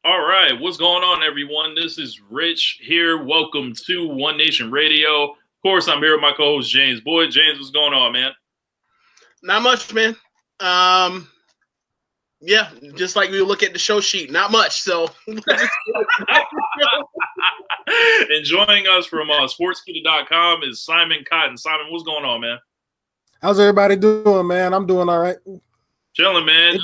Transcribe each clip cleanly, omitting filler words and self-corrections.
All right, what's going on, everyone? This is Rich here. Welcome to One Nation Radio. Of course, I'm here with my co-host, James. Boy, James, what's going on, man? Not much, man. Yeah, just like we look at the show sheet, not much. So Enjoying us from sportskeeda.com is Simon Cotton. Simon, what's going on, man? How's everybody doing, man? I'm doing all right. Chilling, man.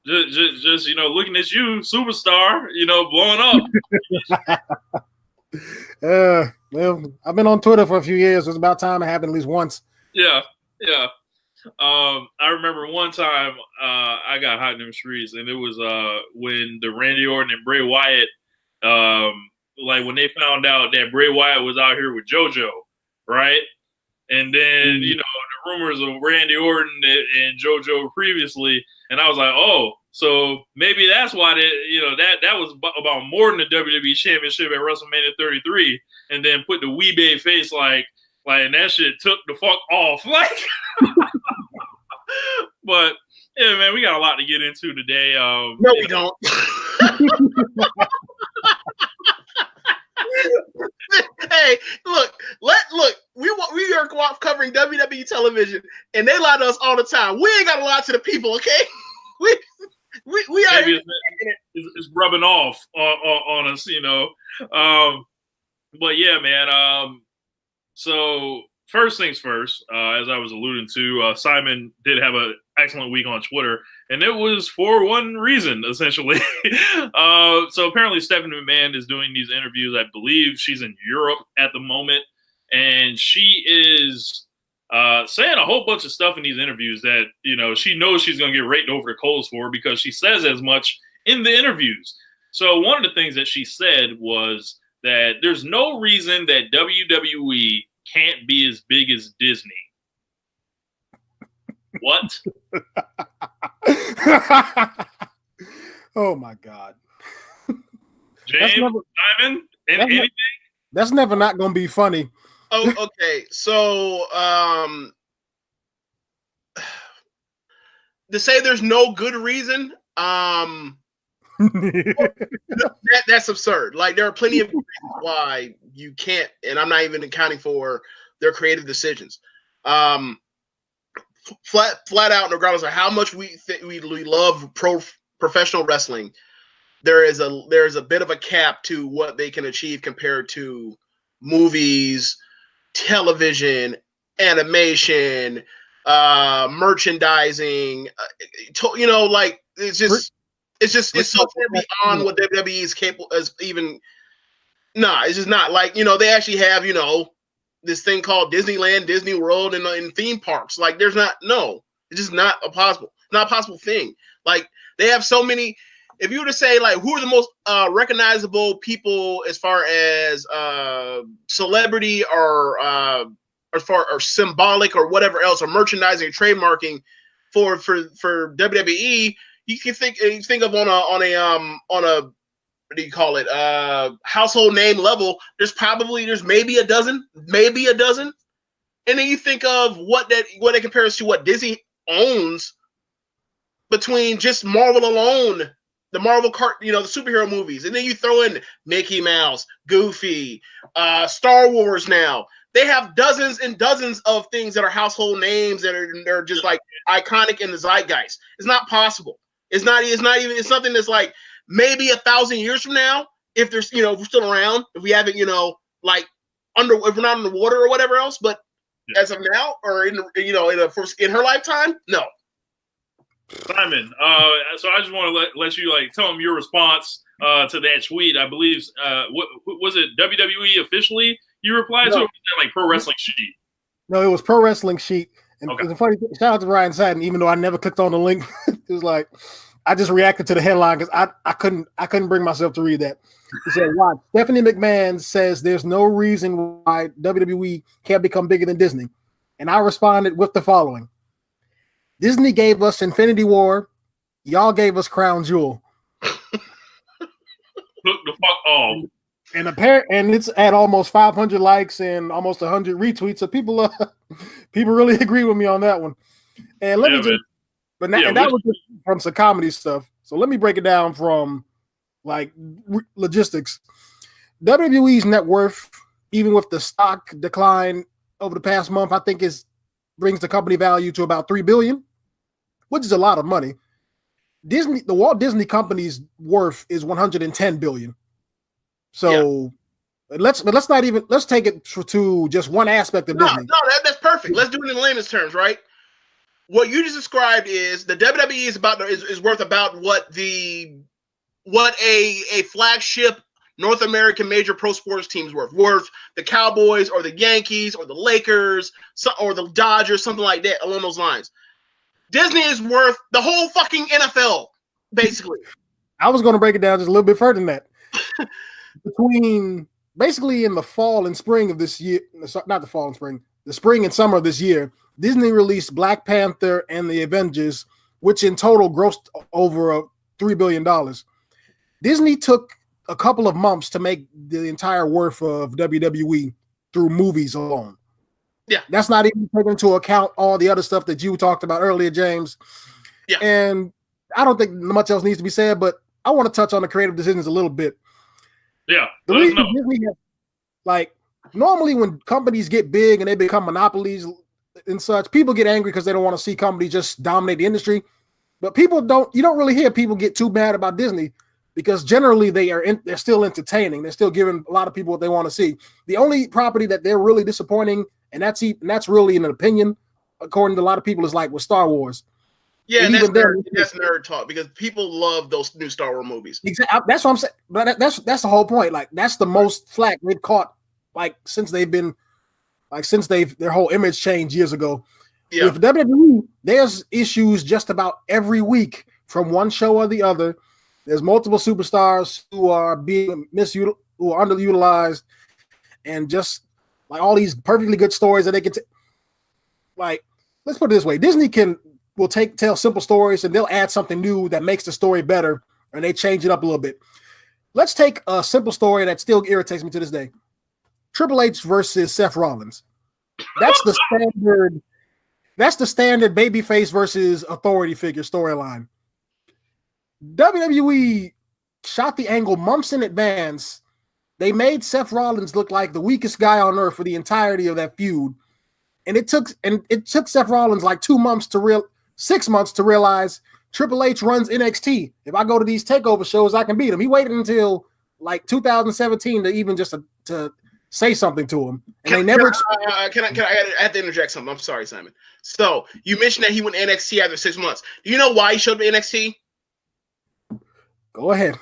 Just looking at you, superstar, blowing up. Well, I've been on Twitter for a few years. It's about time it happened at least once. Yeah. I remember one time I got hot in them streets, and it was when the Randy Orton and Bray Wyatt, when they found out that Bray Wyatt was out here with JoJo, right? And then the rumors of Randy Orton and JoJo previously, and I was like, oh, so maybe that's why that was about more than the WWE Championship at WrestleMania 33, and then put the Weebay face like and that shit took the fuck off, like. But yeah, man, we got a lot to get into today. No, we don't. Hey, look. We are covering WWE television, and they lie to us all the time. We ain't got to lie to the people, okay? We are. It's rubbing off on us, But yeah, man. So first things first, as I was alluding to, Simon did have an excellent week on Twitter, and it was for one reason, essentially. So apparently Stephanie McMahon is doing these interviews. I believe she's in Europe at the moment, and she is saying a whole bunch of stuff in these interviews that, she knows she's going to get raked over the coals for, because she says as much in the interviews. So one of the things that she said was that there's no reason that WWE can't be as big as Disney. What? Oh my God. James, Simon, anything? That's never not going to be funny. Oh, okay. So, to say there's no good reason, that's absurd. Like, there are plenty of reasons why you can't, and I'm not even accounting for their creative decisions. Flat out, regardless of how much we love professional wrestling, there's a bit of a cap to what they can achieve compared to movies, television, animation, merchandising. It's so far beyond what WWE is capable as even. Nah, it's just not like, they actually have, this thing called Disneyland, Disney World, and theme parks. Like, it's just not a possible thing. Like, they have so many. If you were to say, like, who are the most recognizable people as far as celebrity or as far or symbolic or whatever else, or merchandising or trademarking for WWE, you can think of on a what do you call it? Household name level. There's maybe a dozen. And then you think of what it compares to what Disney owns between just Marvel alone, the Marvel the superhero movies, and then you throw in Mickey Mouse, Goofy, Star Wars. Now they have dozens and dozens of things that are household names that are just like iconic in the zeitgeist. It's not possible. It's something that's like maybe 1,000 years from now, if there's, if we're still around, if we haven't, if we're not underwater or whatever else, but as of now, or in her lifetime, no. Simon, so I just want to let you tell them your response to that tweet. I believe what was it, WWE officially you replied to, or was that Pro Wrestling Sheet? No, it was Pro Wrestling Sheet. And okay. It's funny, shout out to Ryan Satin, even though I never clicked on the link. It was like, I just reacted to the headline because I couldn't bring myself to read that. He said, "Why Stephanie McMahon says there's no reason why WWE can't become bigger than Disney," and I responded with the following: Disney gave us Infinity War, y'all gave us Crown Jewel. Look the fuck off. And it's at almost 500 likes and almost 100 retweets. So people really agree with me on that one. And let me just. But that was just from some comedy stuff. So let me break it down from like logistics. WWE's net worth, even with the stock decline over the past month, I think brings the company value to about $3 billion, which is a lot of money. The Walt Disney Company's worth is $110 billion. So let's take it to just one aspect of Disney. No, that's perfect. Let's do it in layman's terms, right? What you just described is the WWE is worth about what a flagship North American major pro sports team's worth the Cowboys or the Yankees or the Lakers or the Dodgers, something like that along those lines. Disney is worth the whole fucking NFL, basically. I was going to break it down just a little bit further than that. Between basically in the fall and spring of this year, not the fall and spring, the spring and summer of this year, Disney released Black Panther and the Avengers, which in total grossed over $3 billion. Disney took a couple of months to make the entire worth of WWE through movies alone. Yeah. That's not even taking into account all the other stuff that you talked about earlier, James. Yeah. And I don't think much else needs to be said, but I want to touch on the creative decisions a little bit. Yeah. The reason Disney has, like, normally when companies get big and they become monopolies and such, people get angry because they don't want to see companies just dominate the industry. But you don't really hear people get too mad about Disney because generally they're still entertaining. They're still giving a lot of people what they want to see. The only property that they're really disappointing, and that's really an opinion, according to a lot of people, is like with Star Wars. Yeah, and that's nerd talk because people love those new Star Wars movies. Exactly. That's what I'm saying. But that's the whole point. Like, that's the most flack they've caught, like, since their whole image changed years ago. Yeah. With WWE, there's issues just about every week from one show or the other. There's multiple superstars who are being who are underutilized, and just like all these perfectly good stories that they can like, let's put it this way. Disney will tell simple stories and they'll add something new that makes the story better, and they change it up a little bit. Let's take a simple story that still irritates me to this day. Triple H versus Seth Rollins. That's the standard babyface versus authority figure storyline. WWE shot the angle months in advance. They made Seth Rollins look like the weakest guy on earth for the entirety of that feud. And it took Seth Rollins like 6 months to realize Triple H runs NXT. If I go to these takeover shows, I can beat him. He waited until like 2017 to even just to say something to him. And I have to interject something. I'm sorry, Simon. So you mentioned that he went NXT after 6 months. Do you know why he showed up at NXT? Go ahead.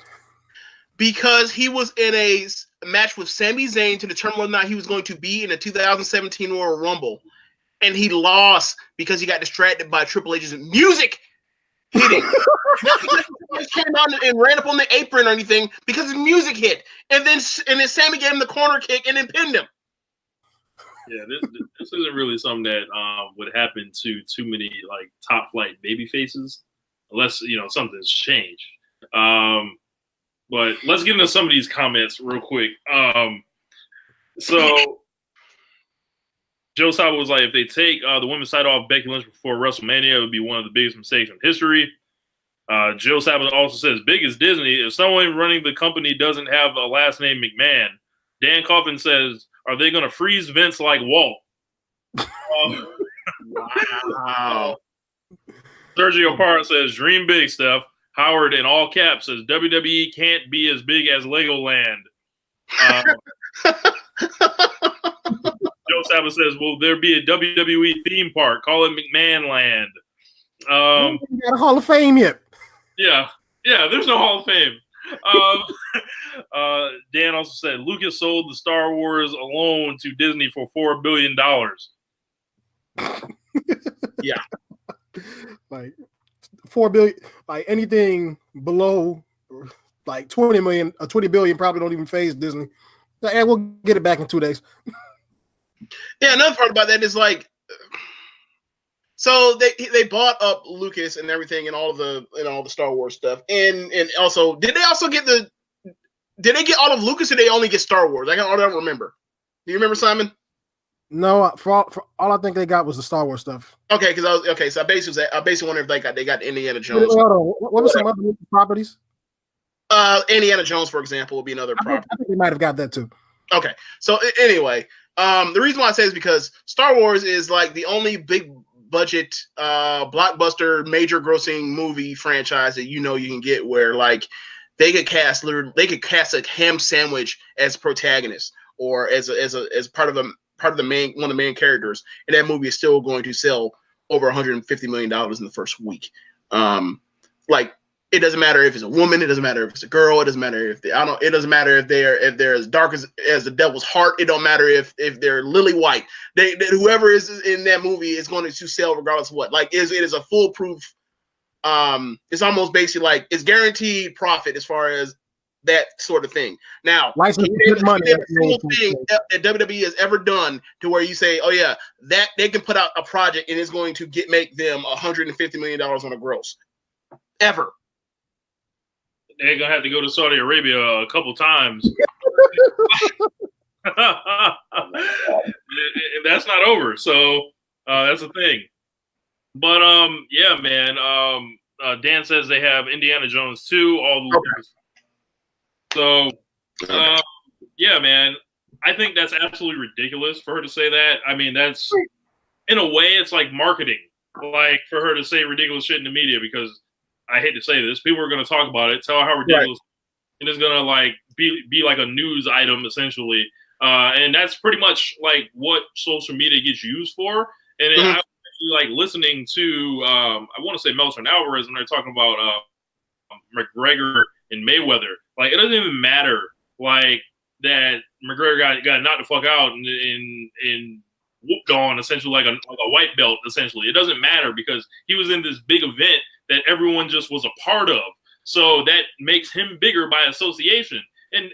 Because he was in a match with Sami Zayn to determine whether or not he was going to be in the 2017 Royal Rumble. And he lost because he got distracted by Triple H's music hitting. Not because he came out and ran up on the apron or anything, because his music hit. And then Sami gave him the corner kick and then pinned him. Yeah, this isn't really something that would happen to too many like top flight baby faces, unless something's changed. But let's get into some of these comments real quick. So Joe Saba was like, if they take the women's title off Becky Lynch before WrestleMania, it would be one of the biggest mistakes in history. Joe Saba also says, big as Disney, if someone running the company doesn't have a last name McMahon. Dan Coffin says, are they going to freeze Vince like Walt? Wow. Sergio Parra says, dream big, Steph. Howard in all caps says, WWE can't be as big as Legoland. Joe Saba says, will there be a WWE theme park? Call it McMahon Land. Got a Hall of Fame yet. Yeah, there's no Hall of Fame. Dan also said, Lucas sold the Star Wars alone to Disney for $4 billion. Yeah. Like $4 billion, like anything below like 20 million or 20 billion probably don't even phase Disney. And we'll get it back in 2 days. Yeah, another part about that is like, so they bought up Lucas and everything and all the Star Wars stuff, and also did they get all of Lucas or did they only get Star Wars? I don't remember. Do you remember, Simon? No, for all I think they got was the Star Wars stuff. Okay, because so I basically wonder if they got Indiana Jones. What were some other properties? Indiana Jones, for example, would be another property. I think they might have got that too. Okay, so anyway, the reason why I say is because Star Wars is like the only big budget blockbuster major grossing movie franchise that you can get where like they could cast a ham sandwich as protagonist or as part of the main one of the main characters, and that movie is still going to sell over $150 million in the first week. Like, it doesn't matter if it's a woman, it doesn't matter if it's a girl, it doesn't matter if it doesn't matter if they're as dark as the devil's heart, it don't matter if they're lily white. Whoever is in that movie is going to sell regardless of what. Like, it is a foolproof. It's almost basically like it's guaranteed profit as far as that sort of thing. Now, single thing that WWE has ever done to where you say, oh yeah, that they can put out a project and it's going to make them $150 million on a gross ever. They're gonna have to go to Saudi Arabia a couple times. That's not over, so that's the thing. But yeah, man. Dan says they have Indiana Jones 2, all the So yeah, man. I think that's absolutely ridiculous for her to say that. I mean, that's in a way it's like marketing, like for her to say ridiculous shit in the media because. I hate to say this, people are going to talk about it, tell how ridiculous, and it's going to like be like a news item essentially, and that's pretty much like what social media gets used for. And I was actually like listening to I want to say Meltzer and Alvarez when they're talking about McGregor and Mayweather. Like it doesn't even matter like that McGregor got knocked the fuck out and whooped on essentially like a white belt essentially. It doesn't matter because he was in this big event that everyone just was a part of. So that makes him bigger by association. And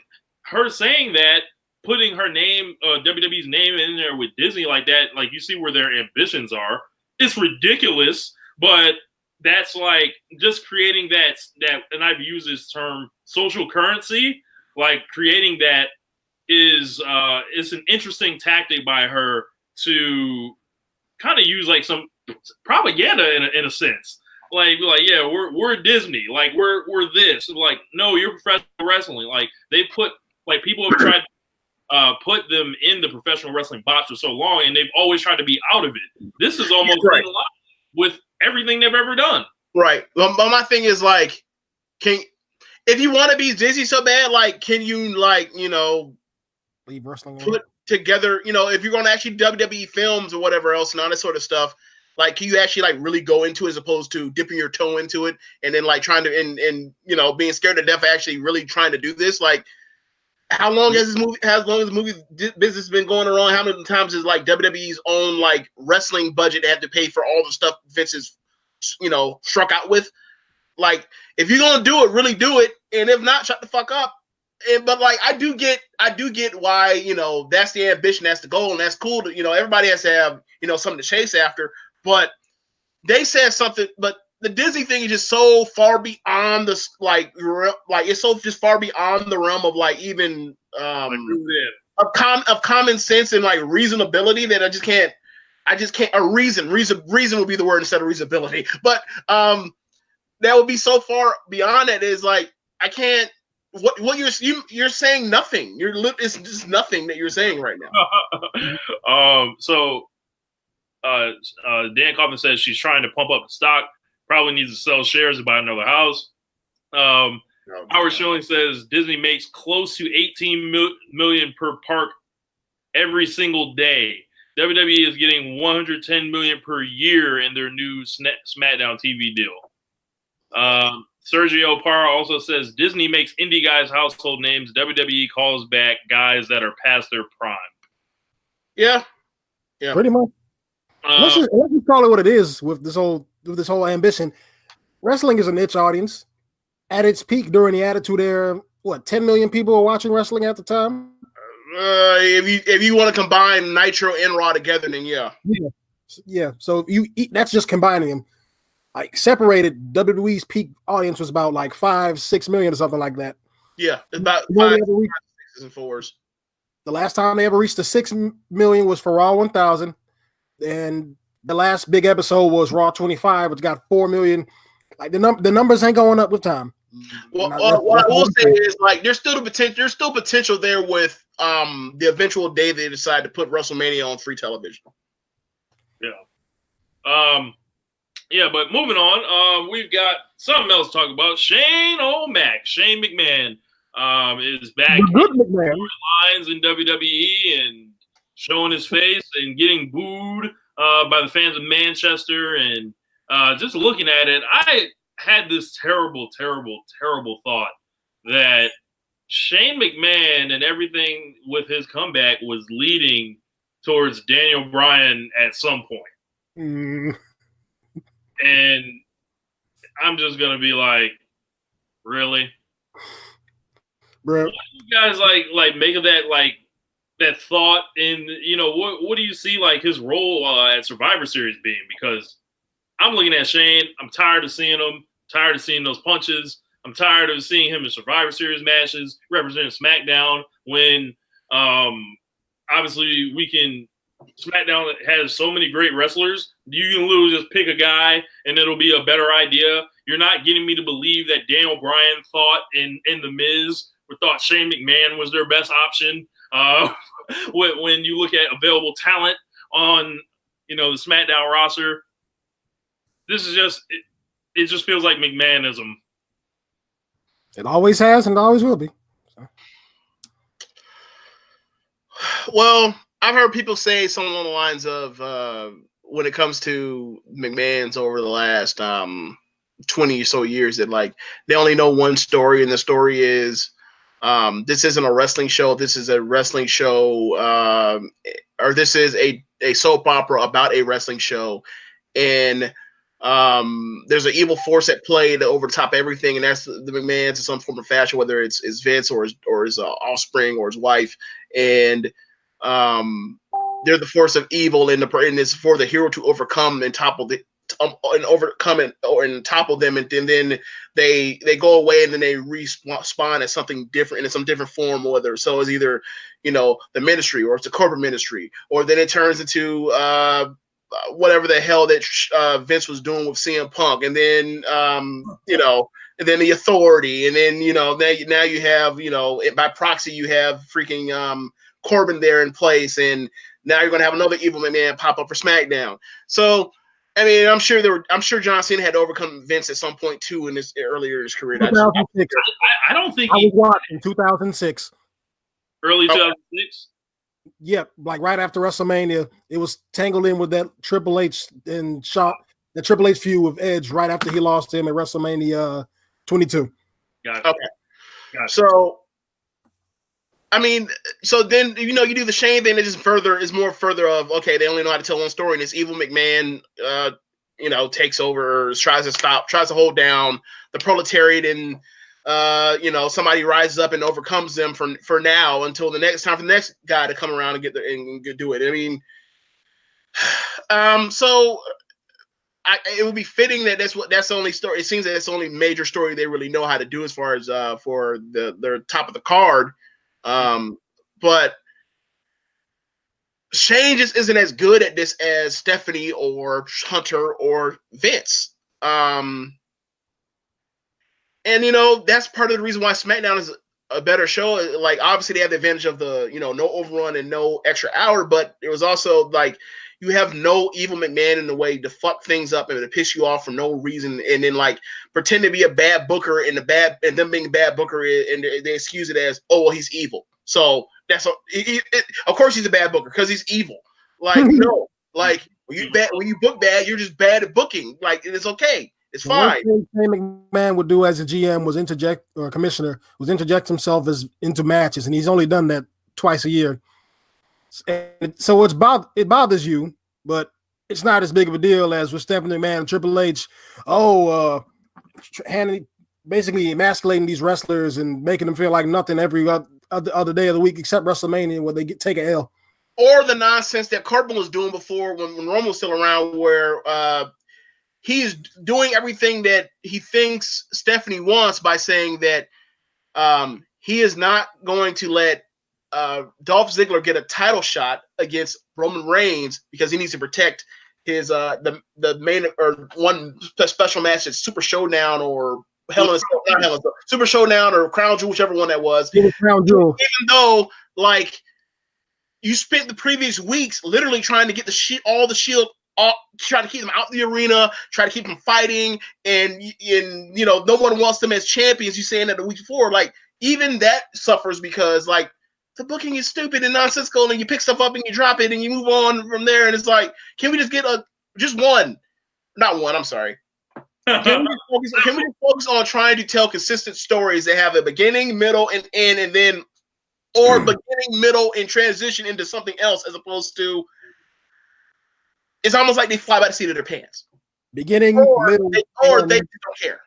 her saying that, putting her name, WWE's name in there with Disney like that, like you see where their ambitions are, it's ridiculous. But that's like just creating that, and I've used this term, social currency, like creating that is an interesting tactic by her to kind of use like some propaganda in a sense. Like yeah, we're Disney, like we're this. Like no, you're professional wrestling. Like they put like people have tried to put them in the professional wrestling box for so long, and they've always tried to be out of it. This is almost in line with everything they've ever done. Right. Well, my thing is like, if you want to be Disney so bad, like, can you like leave wrestling put together? If you're going to actually WWE films or whatever else and all that sort of stuff. Like, can you actually like really go into it as opposed to dipping your toe into it and then like trying to and being scared to death actually really trying to do this? Like, how long has the movie business been going around? How many times is like WWE's own like wrestling budget have to pay for all the stuff Vince is struck out with? Like, if you're gonna do it, really do it, and if not, shut the fuck up. But like, I do get why that's the ambition, that's the goal, and that's cool. To, everybody has to have something to chase after. But they said something, but the Disney thing is just so far beyond this, like it's so just far beyond the realm of like even of common sense and like reasonability that I just can't. Reason would be the word instead of reasonability. But that would be so far beyond it. Is like I can't. What you're saying nothing. It's just nothing that you're saying right now. So. Dan Kaufman says she's trying to pump up the stock, probably needs to sell shares to buy another house. Howard Schilling says Disney makes close to $18 million per park every single day. WWE is getting $110 million per year in their new SmackDown TV deal. Sergio Parra also says Disney makes indie guys household names. WWE calls back guys that are past their prime. Yeah, pretty much. Let's just call it what it is with this whole ambition. Wrestling is a niche audience. At its peak during the Attitude Era, 10 million people were watching wrestling at the time? If you want to combine Nitro and Raw together, then yeah. So that's just combining them. Like separated, WWE's peak audience was about like 5-6 million or something like that. Yeah, about 5, 6, and 4s. The last time they ever reached the 6 million was for Raw 1000. And the last big episode was Raw 25, which got 4 million. Like the numbers ain't going up with time. Well, what I will say is like there's still potential. There's still potential there with the eventual day they decide to put WrestleMania on free television. Yeah. Yeah, but moving on, we've got something else to talk about. Shane McMahon is back in storylines in WWE and showing his face and getting booed by the fans of Manchester. And just looking at it, I had this terrible thought that Shane McMahon and everything with his comeback was leading towards Daniel Bryan at some point. And I'm just gonna be like, really, bro? What do you guys like make of that that thought? And what do you see like his role at Survivor Series being? Because I'm looking at Shane. I'm tired of seeing him. Tired of seeing those punches. I'm tired of seeing him in Survivor Series matches representing SmackDown when obviously SmackDown has so many great wrestlers. You can literally just pick a guy and it'll be a better idea. You're not getting me to believe that Daniel Bryan thought in The Miz or thought Shane McMahon was their best option. When you look at available talent on, the SmackDown roster, this is it just feels like McMahonism. It always has and it always will be. So. Well, I've heard people say something along the lines of when it comes to McMahon's over the last 20 or so years that like they only know one story, and the story is this isn't a wrestling show. This is a wrestling show, or this is a soap opera about a wrestling show, and there's an evil force at play to over the top of everything, and that's the McMahons in some form or fashion, whether it's Vince or his offspring or his wife, and they're the force of evil, and it's for the hero to overcome and topple and topple them, and then they go away, and then they respawn as something different in some different form, whether so is either the ministry or it's a corporate ministry, or then it turns into whatever the hell that Vince was doing with CM Punk, and then and then the Authority, and then now you have by proxy you have freaking Corbin there in place, and now you're gonna have another evil McMahon pop up for SmackDown. So, I mean, I'm sure John Cena had to overcome Vince at some point too in his earlier in his career. I don't think I was watching 2006, early 2006. Yep, like right after WrestleMania, it was tangled in with that Triple H and Shawn, the Triple H feud with Edge right after he lost to him at WrestleMania 22. Got it. Okay. Got it. So, I mean, so then you do the Shane thing. Is more further of okay. They only know how to tell one story, and this evil McMahon, takes over, tries to hold down the proletariat, and somebody rises up and overcomes them for now until the next time for the next guy to come around and do it. I mean, so it would be fitting that that's the only story. It seems that that's the only major story they really know how to do as far as for their top of the card. But Shane just isn't as good at this as Stephanie or Hunter or Vince. And that's part of the reason why SmackDown is a better show. Like, obviously they have the advantage of the, no overrun and no extra hour, but it was also like you have no evil McMahon in the way to fuck things up and to piss you off for no reason, and then like pretend to be a bad booker and them being a bad booker, and they excuse it as, oh, well, he's evil. So that's of course he's a bad booker because he's evil. Like, no, like when you book bad, you're just bad at booking. Like, it's okay. It's fine. One thing McMahon would do as a GM was commissioner interject himself into matches, and he's only done that twice a year. And so it bothers you, but it's not as big of a deal as with Stephanie McMahon and Triple H. Basically emasculating these wrestlers and making them feel like nothing every other day of the week except WrestleMania, where they take an L. Or the nonsense that Corbin was doing before when Roman was still around, where he's doing everything that he thinks Stephanie wants by saying that he is not going to let Dolph Ziggler get a title shot against Roman Reigns because he needs to protect his the main or one special match at Super Showdown or Super Showdown or Crown Jewel, whichever one that was. It was Crown Jewel. Even though, like, you spent the previous weeks literally trying to get all the Shield, trying to keep them out the arena, try to keep them fighting, and no one wants them as champions. You saying that the week before, like, even that suffers because, like, the booking is stupid and nonsensical, and you pick stuff up and you drop it and you move on from there, and it's like, can we just get just one? Not one, I'm sorry. Can we just focus on trying to tell consistent stories that have a beginning, middle, and end, and then, or beginning, middle, and transition into something else, as opposed to, it's almost like they fly by the seat of their pants. Beginning, middle, or they don't care.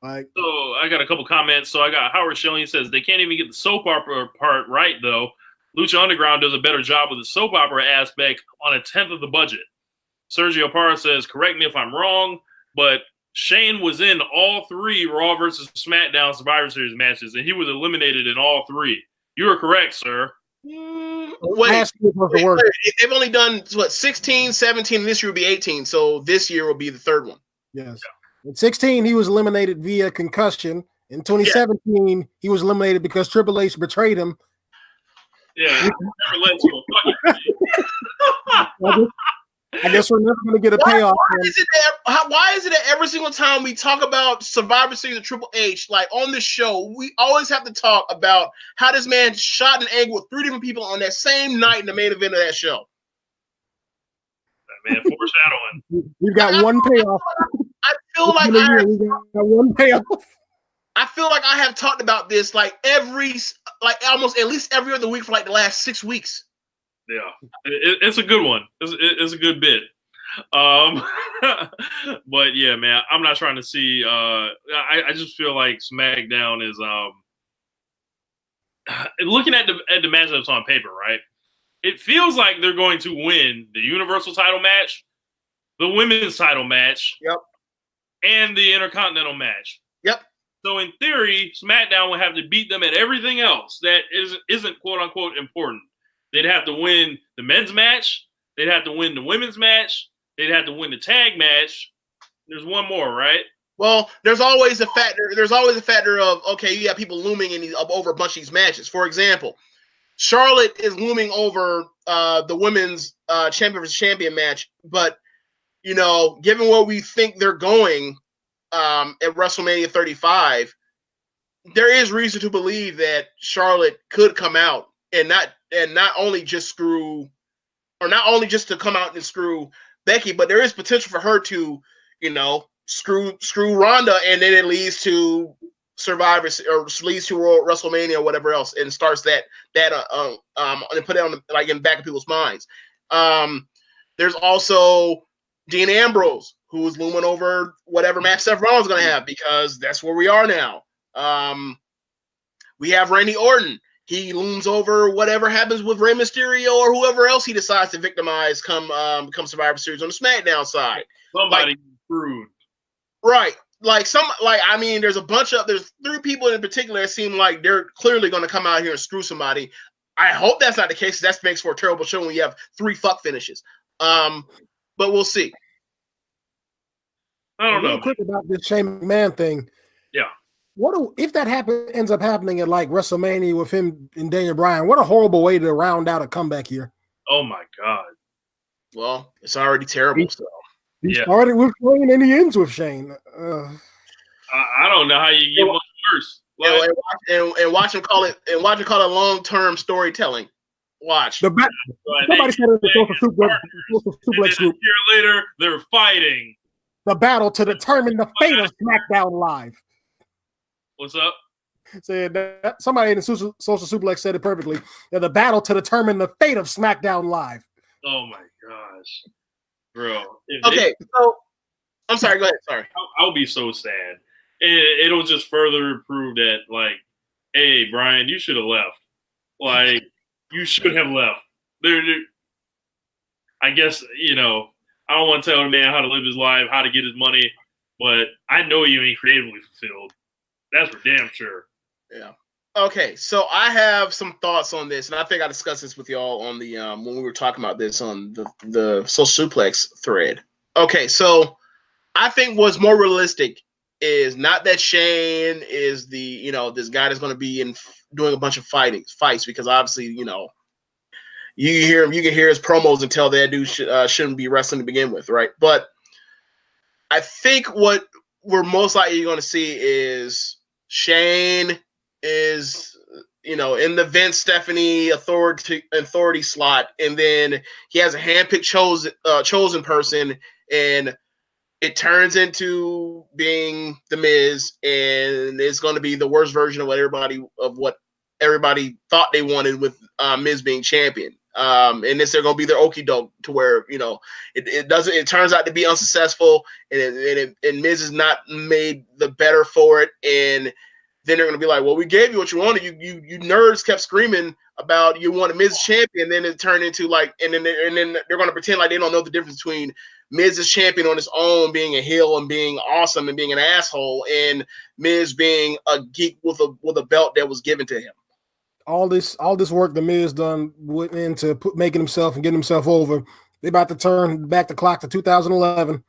Like, so I got a couple comments. So I got Howard Schilling says they can't even get the soap opera part right though. Lucha Underground does a better job with the soap opera aspect on a 10th of the budget. Sergio Parra says, correct me if I'm wrong, but Shane was in all 3 Raw versus SmackDown Survivor Series matches, and he was eliminated in all 3. You are correct, sir. Wait, they've only done 16, 17, and this year will be 18. So this year will be the 3rd one. Yes. In 16, he was eliminated via concussion. In 2017, he was eliminated because Triple H betrayed him. Yeah, never led to a fucking I guess we're never going to get a payoff. Why is it that every single time we talk about Survivor Series of Triple H, like on this show, we always have to talk about how this man shot an angle with 3 different people on that same night in the main event of that show? Man, foreshadowing. We've got one payoff. I feel like I feel like I have talked about this like almost at least every other week for like the last 6 weeks. Yeah, it's a good one. It's a good bit. But yeah, man, I'm not trying to see. I just feel like SmackDown is looking at the matchups on paper, right? It feels like they're going to win the Universal title match, the women's title match, yep, and the Intercontinental match. Yep. So in theory, SmackDown will have to beat them at everything else that isn't quote unquote important. They'd have to win the men's match. They'd have to win the women's match. They'd have to win the tag match. There's one more, right? Well, there's always a factor. There's always a factor of, okay, you have people looming over a bunch of these matches. For example, Charlotte is looming over the women's champion versus champion match. But, given where we think they're going at WrestleMania 35, there is reason to believe that Charlotte could come out and not only just to come out and screw Becky, but there is potential for her to, screw Ronda, and then it leads to Survivor or leads to WrestleMania or whatever else, and starts that and put it on in back of people's minds. There's also Dean Ambrose, who is looming over whatever match Seth Rollins is going to have, because that's where we are now. We have Randy Orton. He looms over whatever happens with Rey Mysterio or whoever else he decides to victimize come Survivor Series on the SmackDown side. Somebody screwed. Right. There's there's 3 people in particular that seem like they're clearly going to come out here and screw somebody. I hope that's not the case. That makes for a terrible show when you have 3 fuck finishes. But we'll see. I don't know. Real quick about this Shane McMahon thing. Yeah. If that ends up happening at like WrestleMania with him and Daniel Bryan? What a horrible way to round out a comeback here. Oh my God. Well, it's already terrible. He started with Shane and he ends with Shane. I don't know how you get much worse. And watch him call it long-term storytelling. Watch. Somebody said it in the Social Suplex group. A year later, they're fighting. The battle to determine the fate of SmackDown Live. What's up? Said that somebody in the Social Suplex said it perfectly. The battle to determine the fate of SmackDown Live. Oh my gosh, bro. So I'm sorry. Go ahead. Sorry. I'll be so sad. It'll just further prove that, like, hey, Brian, you should have left. Like, you should have left. I guess I don't want to tell a man how to live his life, how to get his money, but I know you ain't creatively fulfilled. That's for damn sure. Yeah. Okay, so I have some thoughts on this, and I think I discussed this with y'all on the when we were talking about this on the Social Suplex thread. Okay, so I think what's more realistic is not that Shane is the this guy that's going to be doing a bunch of fights, because obviously you can hear his promos and tell that dude shouldn't be wrestling to begin with, right? But I think what we're most likely going to see is Shane is in the Vince Stephanie authority slot, and then he has a handpicked chosen person, and it turns into being the Miz, and it's going to be the worst version of what everybody thought they wanted with Miz being champion. And it's going to be their okie doke to where it turns out to be unsuccessful, and Miz is not made the better for it, and then they're going to be like, well, we gave you what you wanted. You nerds kept screaming about you want a Miz champion. Then it turned into and then they're going to pretend like they don't know the difference between Miz is champion on his own, being a heel and being awesome and being an asshole, and Miz being a geek with a belt that was given to him. All this work the Miz done went into making himself and getting himself over. They about to turn back the clock to 2011.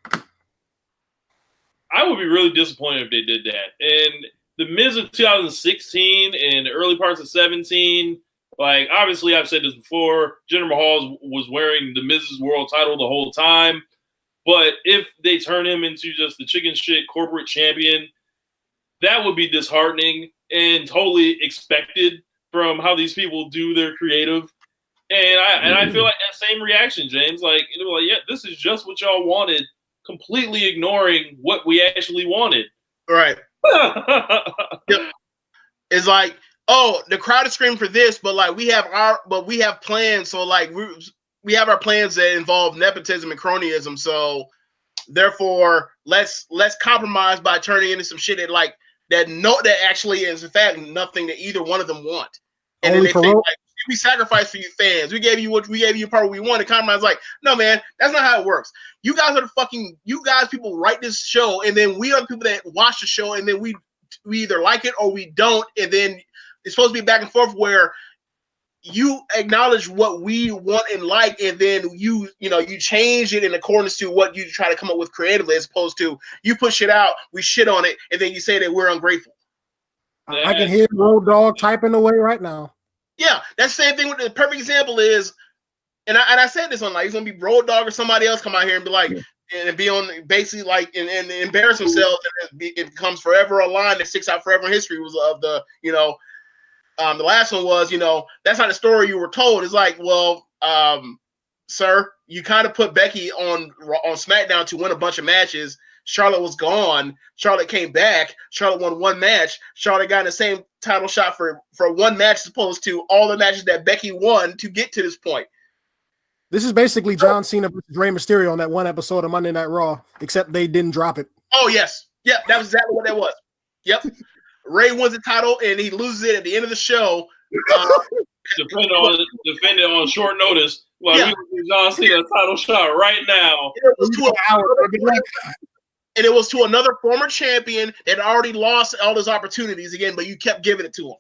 I would be really disappointed if they did that. And the Miz of 2016 and the early parts of 17, like, obviously I've said this before, Jinder Mahal was wearing the Miz's world title the whole time. But if they turn him into just the chicken shit corporate champion, that would be disheartening and totally expected from how these people do their creative. And I feel like that same reaction, James. Like, yeah, this is just what y'all wanted, completely ignoring what we actually wanted. Right. Yep. It's like, oh, the crowd is screaming for this, but like we have plans. So like we have our plans that involve nepotism and cronyism. So therefore, let's compromise by turning into some shit that actually is in fact nothing that either one of them want. And then they think like, we sacrificed for you fans. We gave you part what we wanted. Compromise like, no man, that's not how it works. You guys people write this show, and then we are the people that watch the show, and then we either like it or we don't, and then it's supposed to be back and forth where you acknowledge what we want and like, and then you change it in accordance to what you try to come up with creatively, as opposed to you push it out, we shit on it, and then you say that we're ungrateful. I can hear Road Dogg typing away right now. Yeah, that's the same thing. With the perfect example is, and I said this on like, it's gonna be Road Dogg or somebody else come out here and be like, and be on basically like and embarrass themselves, and it becomes forever a line that sticks out forever in history. Was of the the last one was that's not the story you were told. It's like, well, sir, you kind of put Becky on SmackDown to win a bunch of matches. Charlotte was gone. Charlotte came back. Charlotte won one match. Charlotte got in the same title shot for one match, as opposed to all the matches that Becky won to get to this point. This is basically John Cena versus Rey Mysterio on that one episode of Monday Night Raw, except they didn't drop it. Oh, yes. Yep, that was exactly what that was. Yep. Rey wins the title, and he loses it at the end of the show. Defending on short notice. Like, we give John Cena a title shot right now. It was to another former champion that already lost all his opportunities again, but you kept giving it to him.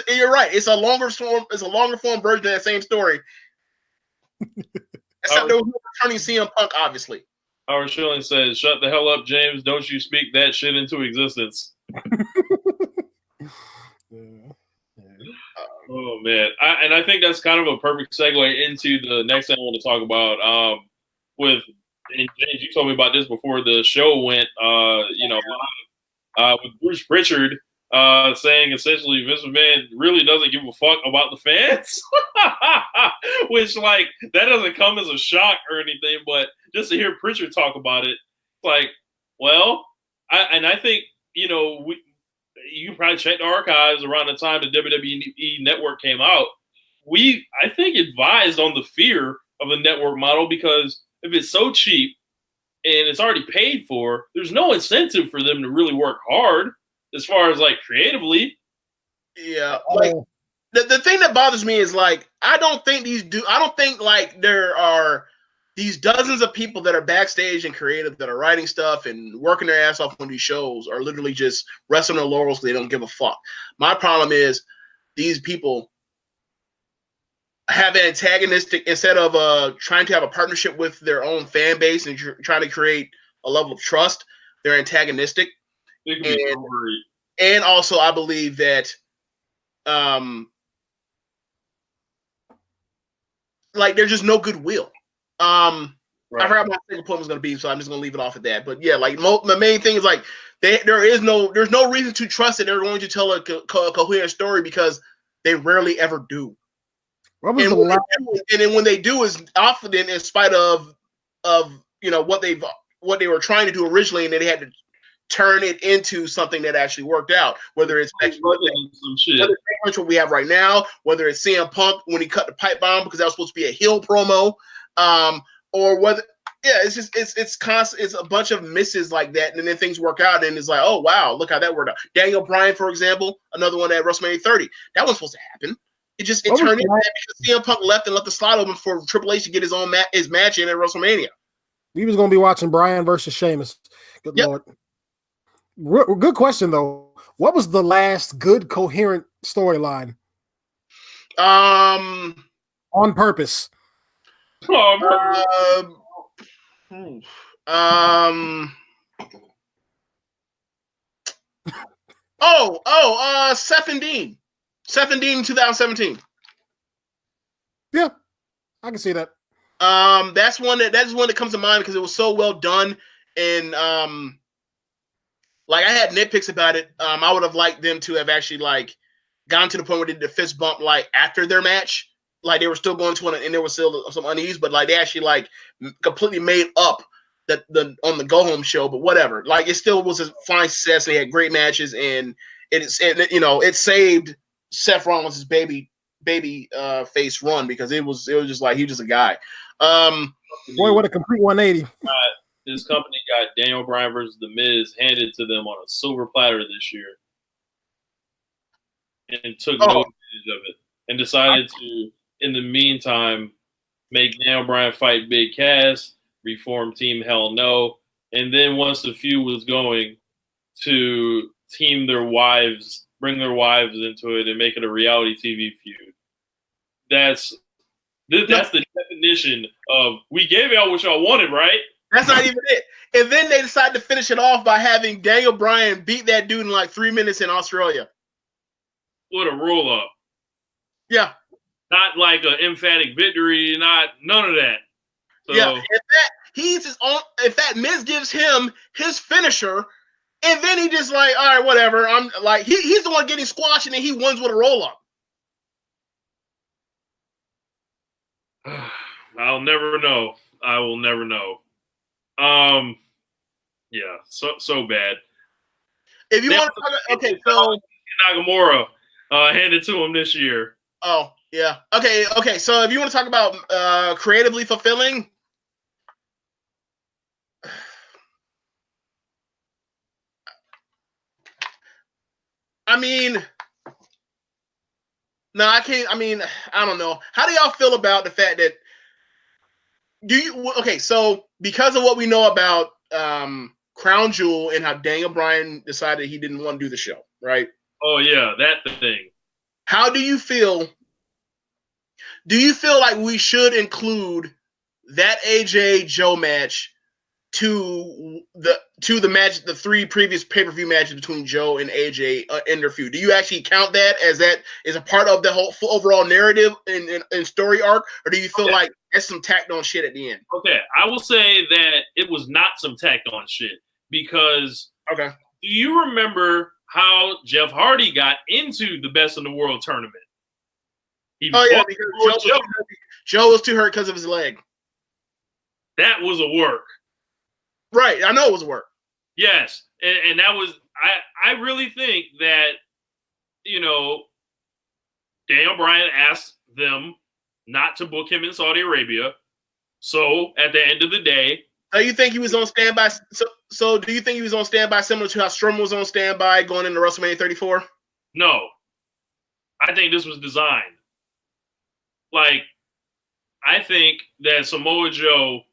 You're right. It's a longer form. It's a longer form version of that same story. Except there was no returning CM Punk, obviously. Howard Schilling says, "Shut the hell up, James. Don't you speak that shit into existence." Oh man, I think that's kind of a perfect segue into the next thing I want to talk about. And James, you told me about this before the show went, with Bruce Prichard saying essentially Vince McMahon really doesn't give a fuck about the fans, which like that doesn't come as a shock or anything, but just to hear Prichard talk about it, like, well, I think you can probably check the archives around the time the WWE Network came out. I think advised on the fear of the network model, because if it's so cheap and it's already paid for, there's no incentive for them to really work hard as far as like creatively. Yeah, like the thing that bothers me is like I don't think like there are these dozens of people that are backstage and creative that are writing stuff and working their ass off on these shows are literally just resting their laurels. They don't give a fuck. My problem is these people have an antagonistic instead of trying to have a partnership with their own fan base and trying to create a level of trust. They're antagonistic, and also I believe that like there's just no goodwill. Right. I forgot my second point was going to be, so I'm just going to leave it off at that. But yeah, like the main thing is like there's no reason to trust that they're going to tell a coherent story because they rarely ever do. And then when they do is often in spite of what they were trying to do originally, and then they had to turn it into something that actually worked out. Whether it's what we have right now, whether it's CM Punk when he cut the pipe bomb because that was supposed to be a heel promo, or whether it's constant. It's a bunch of misses like that, and then things work out, and it's like, oh wow, look how that worked out. Daniel Bryan, for example, another one at WrestleMania 30, that was supposed to happen. It turned into that because CM Punk left and left the slot open for Triple H to get his match in at WrestleMania. We was going to be watching Bryan versus Sheamus. Good Lord. Good question though. What was the last good coherent storyline? On purpose. Seth and Dean. Seth and Dean in 2017. Yeah, I can see that. That's one that comes to mind because it was so well done, and like I had nitpicks about it. I would have liked them to have actually like gotten to the point where they did the fist bump like after their match, like they were still going to it, and there was still some unease, but like they actually like completely made up on the go home show. But whatever, like it still was a fine success. They had great matches, and it saved Seth Rollins' baby face run because it was just like he was just a guy. Boy, what a complete 180. This company got Daniel Bryan versus The Miz handed to them on a silver platter this year and took no advantage of it and decided to, in the meantime, make Daniel Bryan fight Big Cass, reform Team Hell No, and then once the feud was going, to team their wives, bring their wives into it and make it a reality TV feud. That's the definition of we gave y'all what y'all wanted, right? That's not even it. And then they decided to finish it off by having Daniel Bryan beat that dude in like 3 minutes in Australia. What a roll up. Yeah. Not like an emphatic victory, none of that. So, yeah. In fact, Miz gives him his finisher, and then he just like, all right, whatever. I'm like, he's the one getting squashed, and then he wins with a roll up. I'll never know. I will never know. Yeah, so bad. If you want to talk, so Nakamura handed to him this year. Oh yeah, okay. So if you want to talk about creatively fulfilling, I mean, no, I can't. I mean, I don't know. How do y'all feel about the fact that so because of what we know about Crown Jewel and how Daniel Bryan decided he didn't want to do the show, right? Oh yeah, that thing. How do you feel? Do you feel like we should include that AJ Joe match to the match, the 3 previous pay-per-view matches between Joe and AJ in their feud? Do you actually count that as a part of the whole overall narrative and story arc, or do you feel like that's some tacked on shit at the end? Okay, I will say that it was not some tacked on shit because do you remember how Jeff Hardy got into the Best in the World tournament? Because Joe was too hurt because of his leg. That was a work. Right, I know it was a work. Yes, and that was I really think that Daniel Bryan asked them not to book him in Saudi Arabia. So at the end of the day, do you think he was on standby? So do you think he was on standby similar to how Strowman was on standby going into WrestleMania 34? No, I think this was designed. Like, I think that Samoa Joe,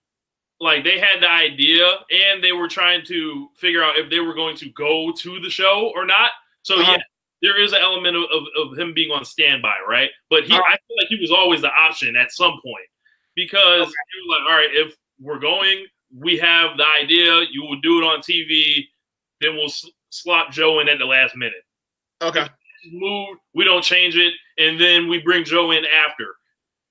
like, they had the idea and they were trying to figure out if they were going to go to the show or not. So, yeah, there is an element of him being on standby, right? But I feel like he was always the option at some point because he was like, all right, if we're going, we have the idea, you will do it on TV, then we'll slot Joe in at the last minute. Okay. Move, we don't change it, and then we bring Joe in after.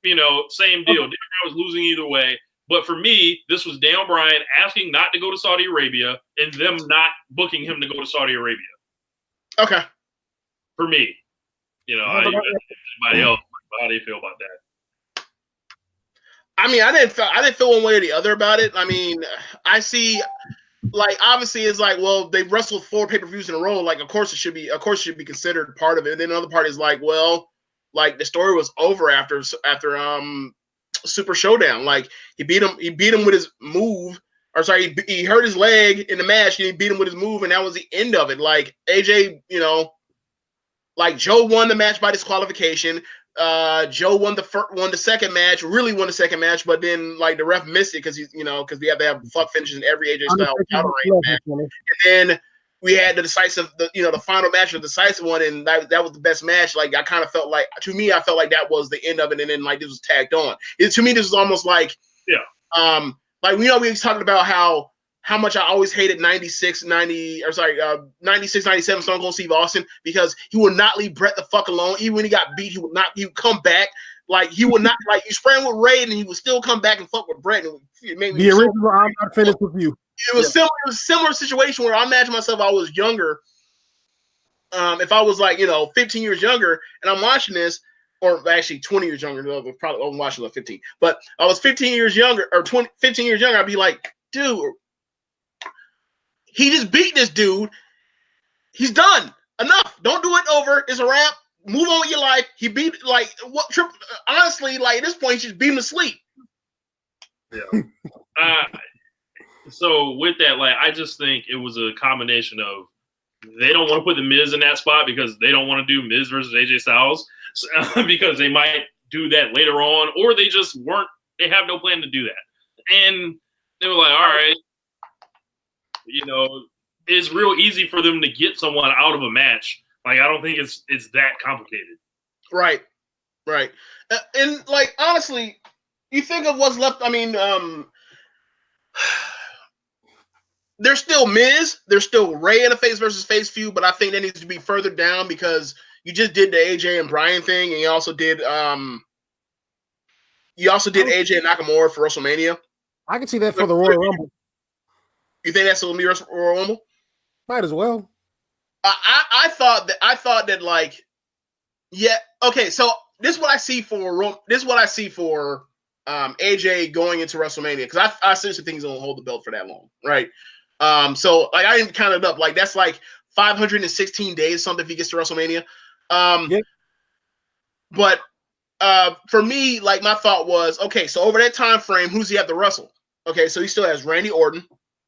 You know, same deal. I was losing either way. But for me, this was Daniel Bryan asking not to go to Saudi Arabia and them not booking him to go to Saudi Arabia. Okay. For me. You know, anybody else, how do you feel about that? I mean, I didn't feel one way or the other about it. I mean, I see, like, obviously it's like, well, they've wrestled 4 pay-per-views in a row. Like, of course it should be considered part of it. And then another part is like, well, like the story was over after Super Showdown. Like he beat him with his move. Or sorry, he hurt his leg in the match and he beat him with his move, and that was the end of it. Like AJ, you know, like Joe won the match by disqualification. Joe won the second match, really won the second match, but then like the ref missed it because we have to have fuck finishes in every AJ style counter match. And then we had the final match of the decisive one, and that was the best match. Like I kind of felt like, to me, I felt like that was the end of it, and then like this was tagged on. To me, this was almost like, like we talked about how much I always hated 96, 97 Stone Cold Steve Austin, because he would not leave Brett the fuck alone. Even when he got beat, he would come back. Like he would not, like you spraying with Ray and he would still come back and fuck with Brett. And it made me the original I'm not finished with you. It was similar. It was a similar situation where I imagine myself, I was younger. If I was like, 15 years younger and I'm watching this, or actually 20 years younger, probably I'm watching like 15, but I was 15 years younger or 15 years younger. I'd be like, dude, he just beat this dude. He's done. Enough. Don't do it over. It's a wrap. Move on with your life. He beat, like, what? Honestly, like, at this point, he's just beat him to sleep. Yeah. So, with that, like, I just think it was a combination of they don't want to put the Miz in that spot because they don't want to do Miz versus AJ Styles because they might do that later on, or they just weren't, they have no plan to do that. And they were like, all right, it's real easy for them to get someone out of a match. Like, I don't think it's that complicated. Right. And, like, honestly, you think of what's left. I mean, there's still Miz. There's still Ray in a face versus face feud, but I think that needs to be further down because you just did the AJ and Bryan thing, and you also did AJ and Nakamura for WrestleMania. I can see that for the Royal Rumble. You think that's going to be Royal Rumble? Might as well. I thought that like, yeah, okay. So this is what I see for AJ going into WrestleMania, because I seriously think he's going to hold the belt for that long, right? So like I didn't count it up, like that's like 516 days something if he gets to WrestleMania. Yeah. But for me, like my thought was, okay, so over that time frame, who's he have to wrestle? Okay, so he still has Randy Orton,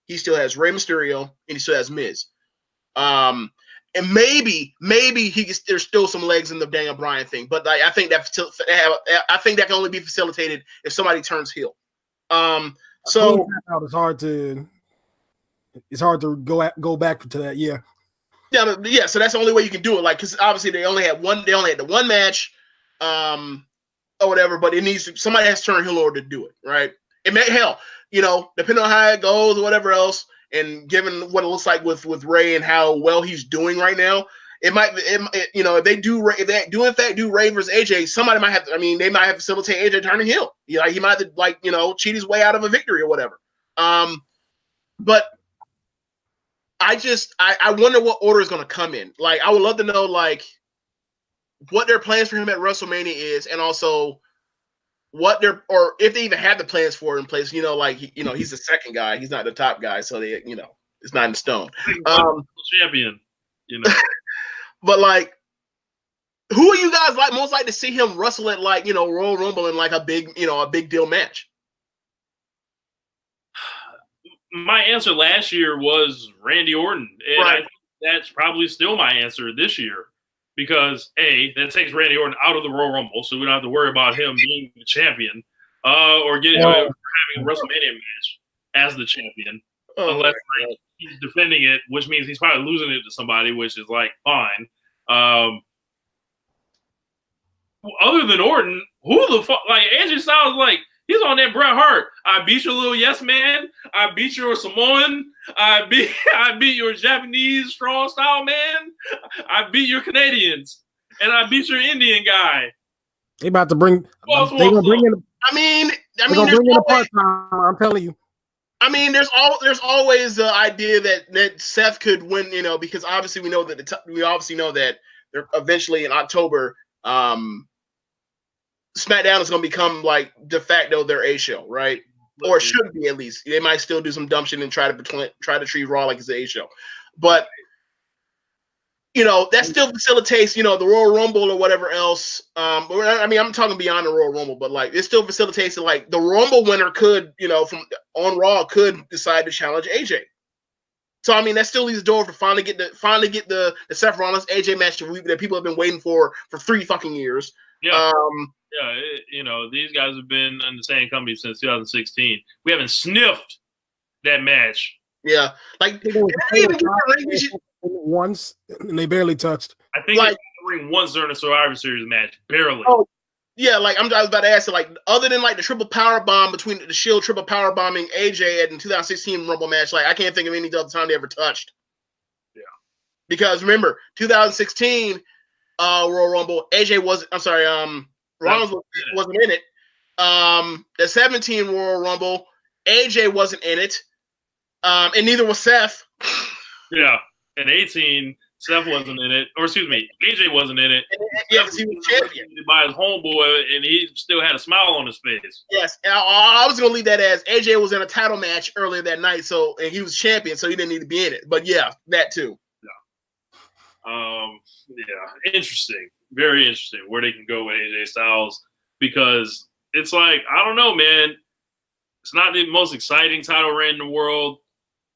he still has Rey Mysterio, and he still has Miz. And maybe there's still some legs in the Daniel Bryan thing, but like, I think that can only be facilitated if somebody turns heel. So it's hard to go back to that. Yeah. Yeah. So that's the only way you can do it. Like, because obviously they only had the one match, or whatever. But somebody has to turn heel in order to do it, right? It may depending on how it goes or whatever else. And given what it looks like with Ray and how well he's doing right now, if they do in fact do Ray versus AJ, somebody might have to, they might have to facilitate AJ turning heel. Like he might have to cheat his way out of a victory or whatever. But I wonder what order is going to come in. Like I would love to know like what their plans for him at WrestleMania is, and also or if they even have the plans for it in place. He's the second guy, he's not the top guy, so they it's not in stone. Champion, But like, who are you guys most like to see him wrestle at Royal Rumble in like a big deal match? My answer last year was Randy Orton, and right. I think that's probably still my answer this year. Because that takes Randy Orton out of the Royal Rumble, so we don't have to worry about him being the champion, or having a WrestleMania match as the champion, unless he's defending it, which means he's probably losing it to somebody, which is like fine. Other than Orton, who the fuck? Like AJ Styles, like he's on that Bret Hart. I beat your little yes man. I beat your Samoan. I beat your Japanese strong style man. I beat your Canadians, and I beat your Indian guy. They about to bring. They gonna bring in. I mean, bring in a part-time. I'm telling you. I mean, there's always the idea that Seth could win, you know, because obviously we know that they're eventually in October, SmackDown is going to become like de facto their A show, right? Or it should be at least. They might still do some dumb shit and try to treat Raw like it's an A show, but you know that still facilitates, you know, the Royal Rumble or whatever else. I mean, I'm talking beyond the Royal Rumble, but like it still facilitates it. Like the Rumble winner could, you know, from on Raw could decide to challenge AJ. So I mean, that still leaves the door for finally get the Seth Rollins AJ match that people have been waiting for 3 fucking years. Yeah. You know, these guys have been in the same company since 2016. We haven't sniffed that match. Yeah, like they even get the ring once, and they barely touched. I think like, they ring once during the Survivor Series match, barely. Oh, yeah, like I was about to ask you, like other than like the triple power bomb between the Shield triple power bombing AJ in 2016 Rumble match, like I can't think of any other time they ever touched. Yeah, because remember 2016 Royal Rumble, AJ Rollins wasn't in it. The 17 Royal Rumble, AJ wasn't in it, and neither was Seth. Yeah, and 18, Seth wasn't in it, or excuse me, AJ wasn't in it. Yeah, because he was champion by his homeboy, and he still had a smile on his face. Yes, and I was gonna leave that as AJ was in a title match earlier that night, and he was champion, so he didn't need to be in it. But yeah, that too. Yeah, interesting. Very interesting where they can go with AJ Styles, because it's like, I don't know, man. It's not the most exciting title reign in the world,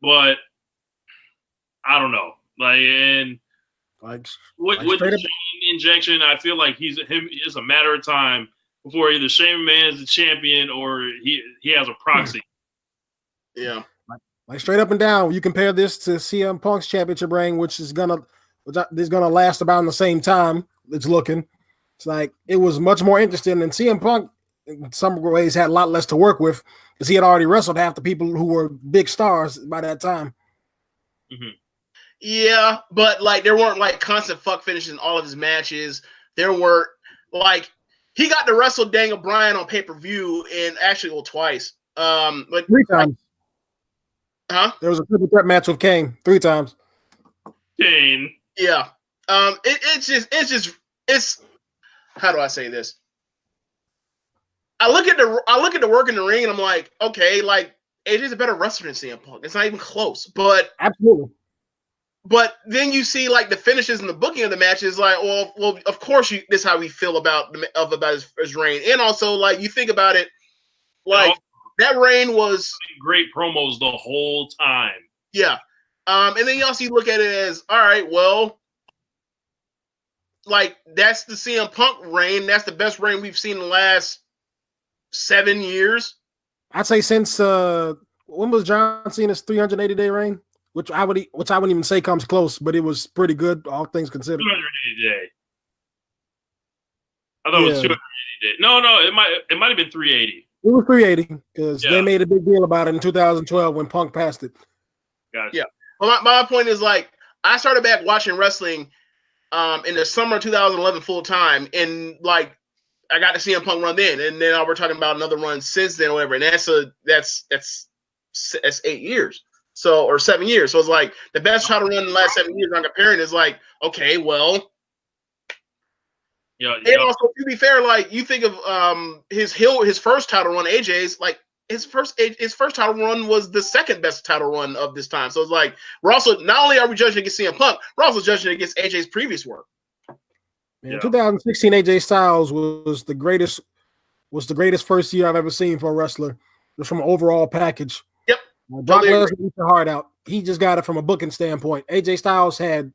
but I don't know. Like, and with the Shane injection, I feel like it's a matter of time before either Shane McMahon is the champion or he has a proxy. Yeah. Like straight up and down, you compare this to CM Punk's championship reign, which is gonna last about in the same time. It's looking. It's like it was much more interesting, and CM Punk in some ways had a lot less to work with because he had already wrestled half the people who were big stars by that time. Mm-hmm. Yeah, but like there weren't like constant fuck finishes in all of his matches. There were like he got to wrestle Daniel Bryan on pay-per-view and actually twice. But 3 times. There was a triple threat match with Kane 3 times. Kane. Yeah. It's just how do I say this? I look at the work in the ring and I'm like, okay, like AJ's a better wrestler than CM Punk. It's not even close. But absolutely. But then you see like the finishes and the booking of the matches, like, well, of course this is how we feel about his reign. And also like you think about it, like that reign was great promos the whole time. Yeah. And then you also look at it as, all right, well, like that's the CM Punk reign. That's the best reign we've seen in the last 7 years. I'd say since when was John Cena's 380-day reign? Which I wouldn't even say comes close, but it was pretty good, all things considered. 280 day. I thought it was 280 day. No, it might have been 380. It was 380 because they made a big deal about it in 2012 when Punk passed it. Gotcha. Yeah. Well, my point is like I started back watching wrestling in the summer of 2011 full time, and like I got to see CM Punk run then, and then we're talking about another run since then or whatever, and that's 8 years. So, or 7 years. So it's like the best title run in the last 7 years I'm comparing is like, okay, well. Yeah. And also, to be fair, like you think of his first title run, AJ's, like his first title run was the second best title run of this time. So it's like we're also not only are we judging against CM Punk, we're also judging against AJ's previous work. Yeah. 2016 AJ Styles was the greatest first year I've ever seen for a wrestler, just from an overall package. Yep. Brock Lesnar eats the heart out. He just got it from a booking standpoint. AJ Styles had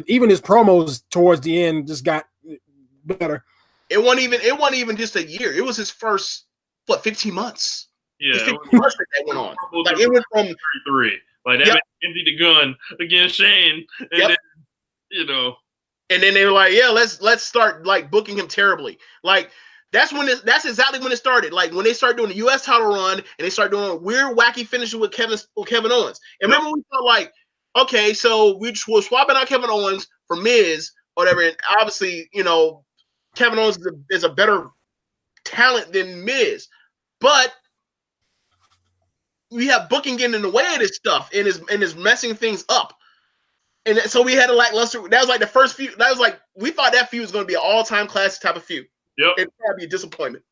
even his promos towards the end just got better. It wasn't even just a year. It was his first 15 months. Yeah, 15 months that went on. Like it went from 33. Like that emptied the gun against Shane, and then And then they were like, yeah, let's start like booking him terribly. Like that's exactly when it started. Like when they started doing the US title run and they started doing weird, wacky finishes with Kevin Owens. And remember we thought like, okay, so we're swapping out Kevin Owens for Miz or whatever. And obviously, Kevin Owens is a better talent than Miz, but we have booking getting in the way of this stuff and is messing things up. And so we had a lackluster. That was like the first feud. That was like we thought that feud was going to be an all-time classic type of feud. Yep. It'd probably be a disappointment.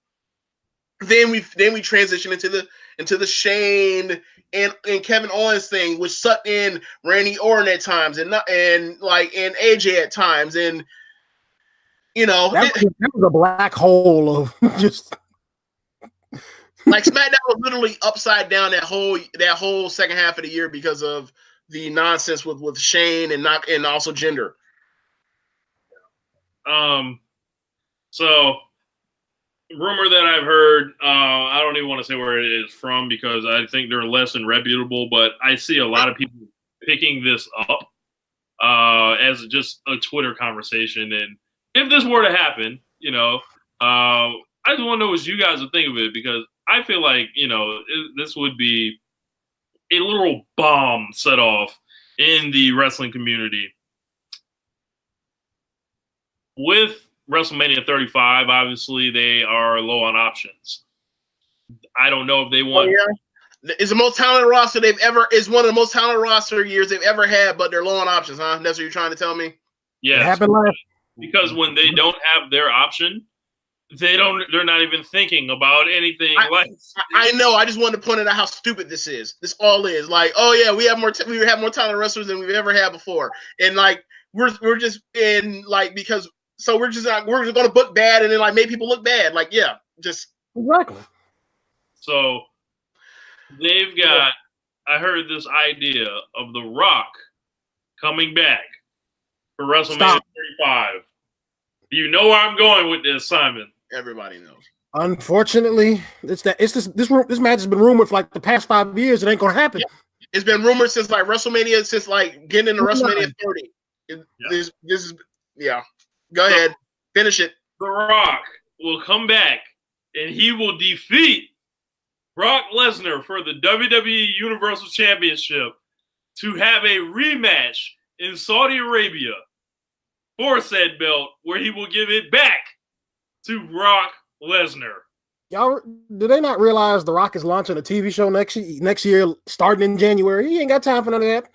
Then we transitioned into the Shane and Kevin Owens thing, which sucked in Randy Orton at times and AJ at times, and that was a black hole of just like SmackDown was literally upside down that whole second half of the year because of the nonsense with Shane and also gender. So rumor that I've heard, I don't even want to say where it is from because I think they're less than reputable, but I see a lot of people picking this up as just a Twitter conversation. And if this were to happen, I just want to know what you guys would think of it because I feel like, this would be a literal bomb set off in the wrestling community. With Wrestlemania 35, obviously they are low on options. I don't know if they want. Oh, yeah. It's the most talented roster they've ever. Is one of the most talented roster years they've ever had, but they're low on options, huh? That's what you're trying to tell me. Yeah, because when they don't have their option, they're not even thinking about anything. I know. I just wanted to point out how stupid this is. This all is like, oh yeah, we have more talented wrestlers than we've ever had before, and like we're just in like because. So we're just going to book bad and then like make people look bad. Like, yeah, just exactly. So they've got. I heard this idea of The Rock coming back for WrestleMania 35. You know where I'm going with this, Simon. Everybody knows. Unfortunately, this match has been rumored for like the past 5 years. It ain't going to happen. Yeah. It's been rumored since like WrestleMania, since like getting into WrestleMania 30. This is Go ahead. Finish it. The Rock will come back and he will defeat Brock Lesnar for the WWE Universal Championship to have a rematch in Saudi Arabia for said belt where he will give it back to Brock Lesnar. Y'all, do they not realize The Rock is launching a TV show next year starting in January? He ain't got time for none of that.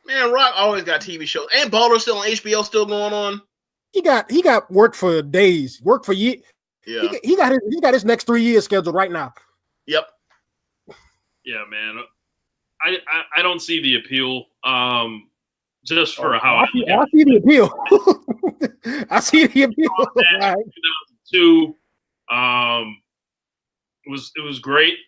Man, Rock always got TV shows. And Baller's still on HBO, still going on. He got work for days, work for years. Yeah, he got his next 3 years scheduled right now. Yep. Yeah, man. I don't see the appeal. Just for how I see the appeal. I see the appeal. 2002, it was great,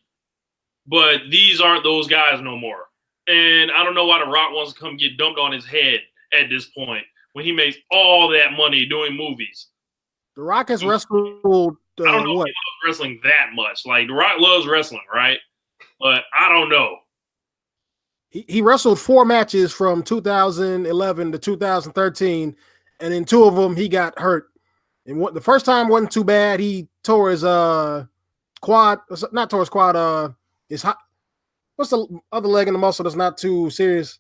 but these aren't those guys no more. And I don't know why The Rock wants to come get dumped on his head at this point when he makes all that money doing movies. The Rock has wrestled. I don't know if he loves wrestling that much. Like, The Rock loves wrestling, right? But I don't know. He wrestled 4 matches from 2011 to 2013, and in 2 of them he got hurt. And the first time wasn't too bad. He tore his quad, not tore his quad. What's the other leg in the muscle that's not too serious?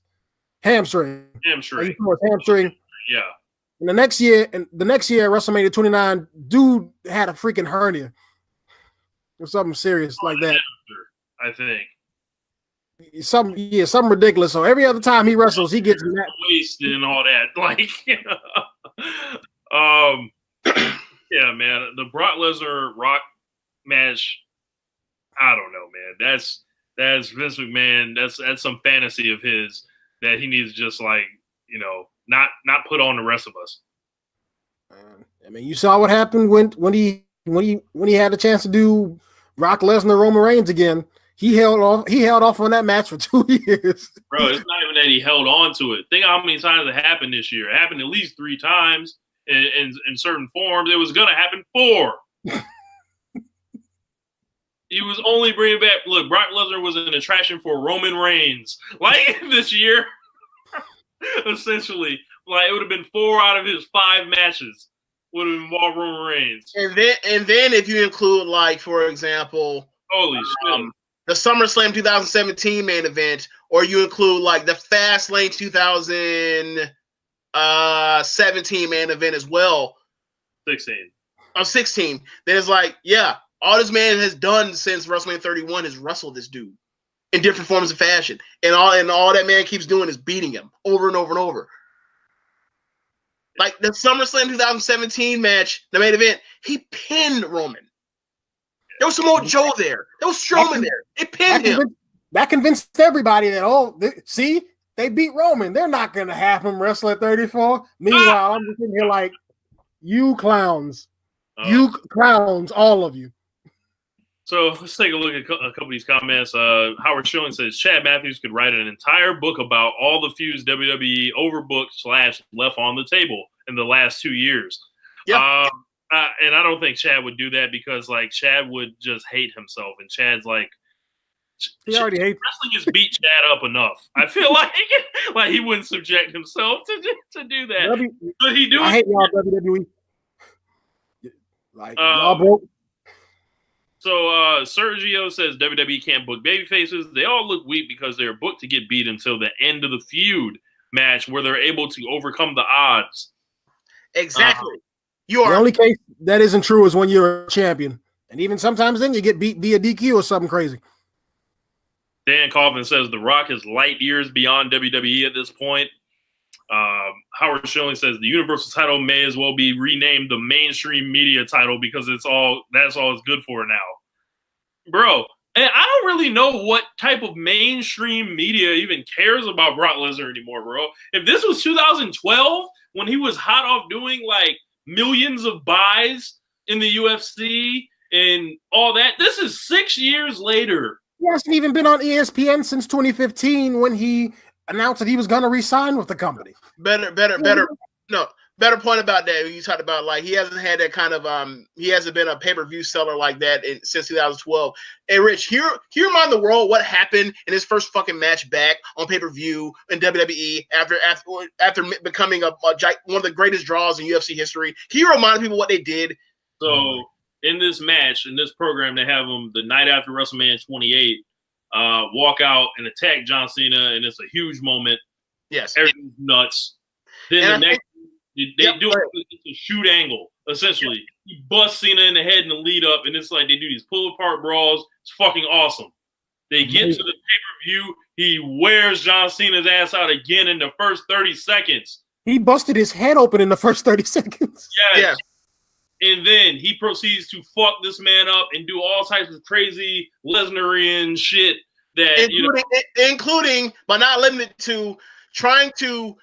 Hamstring. He tore his hamstring. Yeah. And the next year at WrestleMania 29, dude had a freaking hernia or something serious like that. I think. Something ridiculous. So every other time he wrestles, he gets wasted and all that. Like, yeah, man. The Brock Lesnar Rock match, I don't know, man. That's Vince McMahon. That's some fantasy of his that he needs to just like, not put on the rest of us. I mean, you saw what happened when he had the chance to do Brock Lesnar Roman Reigns again. He held off on that match for 2 years. Bro, it's not even that he held on to it. Think how many times it happened this year. It happened at least 3 times in certain forms. It was going to happen 4. He was only bringing back. Look, Brock Lesnar was an attraction for Roman Reigns. Like this year. Essentially, like it would have been 4 out of his 5 matches would have involved Roman Reigns. And then if you include, like, for example, Holy shit, the SummerSlam 2017 main event, or you include like the Fastlane 2017 main event as well. 16. Then it's like, yeah, all this man has done since WrestleMania 31 is wrestle this dude in different forms of fashion, and all that man keeps doing is beating him over and over and over. Like the SummerSlam 2017 match, the main event, he pinned Roman. There was Samoa Joe there. There was Strowman there. It pinned him. That convinced everybody that, see, they beat Roman. They're not going to have him wrestle at 34. Meanwhile, I'm just sitting here like, you clowns. You clowns, all of you. So let's take a look at a couple of these comments. Howard Schilling says, Chad Matthews could write an entire book about all the feuds WWE overbooked / left on the table in the last 2 years. Yeah. And I don't think Chad would do that because, like, Chad would just hate himself. And Chad's like, he already hates wrestling has beat Chad up enough. I feel like he wouldn't subject himself to do that. But he do. I hate y'all, WWE. Like, y'all broke. So Sergio says WWE can't book baby faces. They all look weak because they're booked to get beat until the end of the feud match where they're able to overcome the odds. Exactly. The only case that isn't true is when you're a champion. And even sometimes then you get beat via DQ or something crazy. Dan Coffin says The Rock is light years beyond WWE at this point. Howard Schilling says the Universal title may as well be renamed the mainstream media title because that's all it's good for now. Bro, and I don't really know what type of mainstream media even cares about Brock Lesnar anymore, bro. If this was 2012 when he was hot off doing like millions of buys in the UFC and all that, this is 6 years later. He hasn't even been on ESPN since 2015 when he announced that he was going to re-sign with the company. Better point about that. You talked about, like, he hasn't had that kind of he hasn't been a pay-per-view seller like that since 2012. Hey, Rich, here remind the world what happened in his first fucking match back on pay-per-view in WWE after becoming one of the greatest draws in UFC history. Can you remind people what they did? So in this match, in this program, they have him the night after WrestleMania 28. Walk out and attack John Cena, and it's a huge moment. Yes. Everything's nuts. Then they do a shoot angle, essentially. He busts Cena in the head in the lead up, and it's like they do these pull-apart brawls. It's fucking awesome. They get to the pay-per-view. He wears John Cena's ass out again in the first 30 seconds. He busted his head open in the first 30 seconds. Yes. And then he proceeds to fuck this man up and do all types of crazy Lesnarian shit that including but not limited to trying to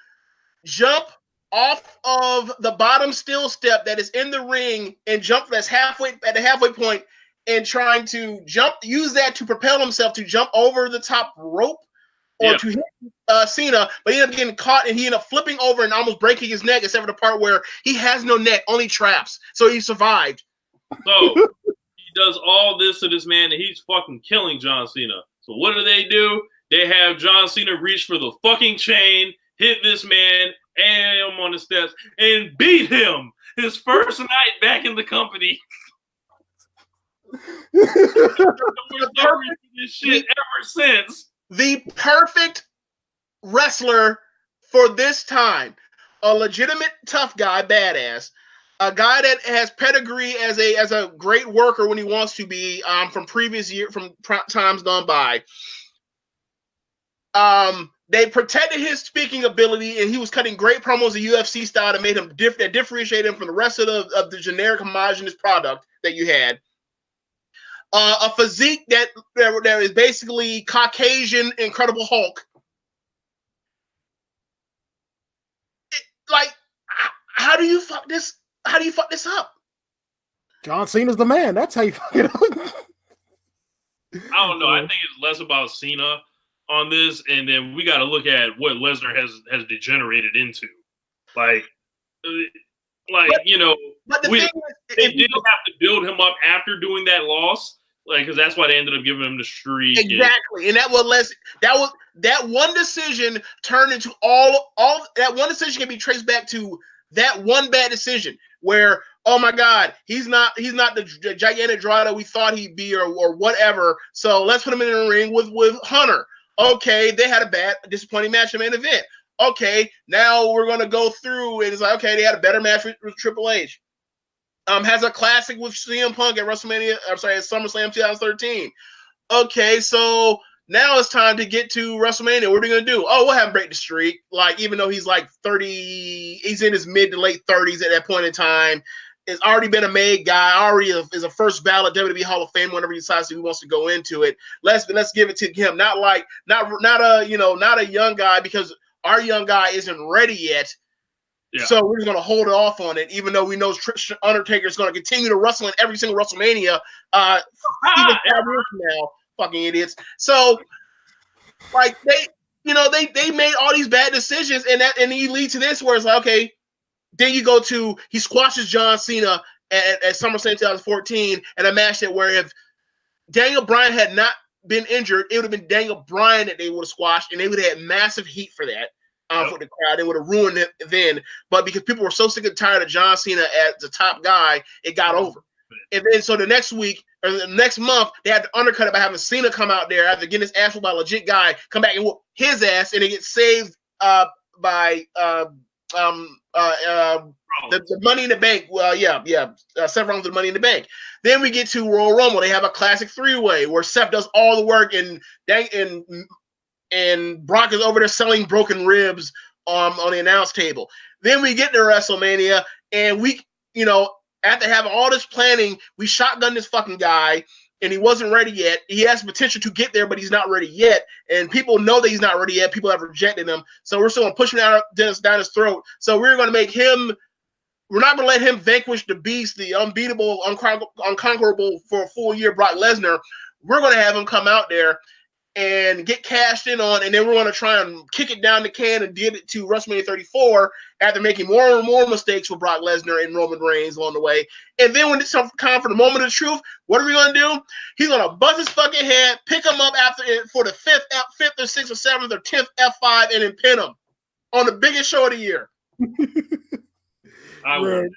jump off of the bottom steel step that is in the ring and jump that's halfway at the halfway point and trying to use that to propel himself to jump over the top rope or to hit Cena, but he ended up getting caught and he ended up flipping over and almost breaking his neck, except for the part where he has no neck, only traps. So he survived. So he does all this to this man and he's fucking killing John Cena. So what do? They have John Cena reach for the fucking chain, hit this man, and him on the steps, and beat him his first night back in the company. This shit ever since. The perfect wrestler for this time. A legitimate tough guy, badass. A guy that has pedigree as a great worker when he wants to be from times gone by. They protected his speaking ability, and he was cutting great promos in UFC style that made him that differentiated him from the rest of the generic homogenous product that you had. A physique that is basically Caucasian Incredible Hulk. How do you fuck this? How do you fuck this up? John Cena's the man. That's how you fuck it up. I don't know. I think it's less about Cena on this, and then we got to look at what Lesnar has degenerated into. They did have to build him up after doing that loss. Like, because that's why they ended up giving him the streak. Exactly, and that one decision turned into all that one decision can be traced back to that one bad decision where, oh my God, he's not the gigantic draw that we thought he'd be or whatever. So let's put him in the ring with Hunter. Okay, they had a bad, disappointing match in the main event. Okay, now we're gonna go through and it's like, okay, they had a better match with Triple H. Has a classic with CM Punk at WrestleMania. I'm sorry, at SummerSlam 2013. Okay, so now it's time to get to WrestleMania. What are we gonna do? Oh, we'll have him break the streak. Like, even though he's like 30, he's in his mid to late 30s at that point in time. Has already been a made guy. Already is a first ballot WWE Hall of Fame whenever he decides he wants to go into it. Let's give it to him. Not a young guy, because our young guy isn't ready yet. Yeah. So we're just going to hold off on it, even though we know Undertaker is going to continue to wrestle in every single WrestleMania. Even 5 years from now, fucking idiots. So, like, they made all these bad decisions, and you lead to this where it's like, okay, then you go to he squashes John Cena at SummerSlam 2014 in a match that where if Daniel Bryan had not been injured, it would have been Daniel Bryan that they would have squashed, and they would have had massive heat for that. For the crowd, it would have ruined it then. But because people were so sick and tired of John Cena as the top guy, it got over. And then so the next week or the next month, they had to undercut it by having Cena come out there after getting his ass whooped by a legit guy, come back and whoop his ass, and it gets saved by the Money in the Bank. Seth Rollins with Money in the Bank. Then we get to Royal Rumble. They have a classic 3-way where Seth does all the work and Brock is over there selling broken ribs on the announce table. Then we get to WrestleMania, and we, after having all this planning, we shotgun this fucking guy, and he wasn't ready yet. He has potential to get there, but he's not ready yet. And people know that he's not ready yet. People have rejected him. So we're still going to push him down his throat. So we're going to make him – we're not going to let him vanquish the beast, the unbeatable, unconquerable for a full year Brock Lesnar. We're going to have him come out there and get cashed in on, and then we're going to try and kick it down the can and get it to WrestleMania 34 after making more and more mistakes with Brock Lesnar and Roman Reigns along the way. And then when it's time for the moment of truth, what are we going to do? He's going to bust his fucking head, pick him up for the fifth or sixth or seventh or 10th F5, and then pin him on the biggest show of the year. I would never,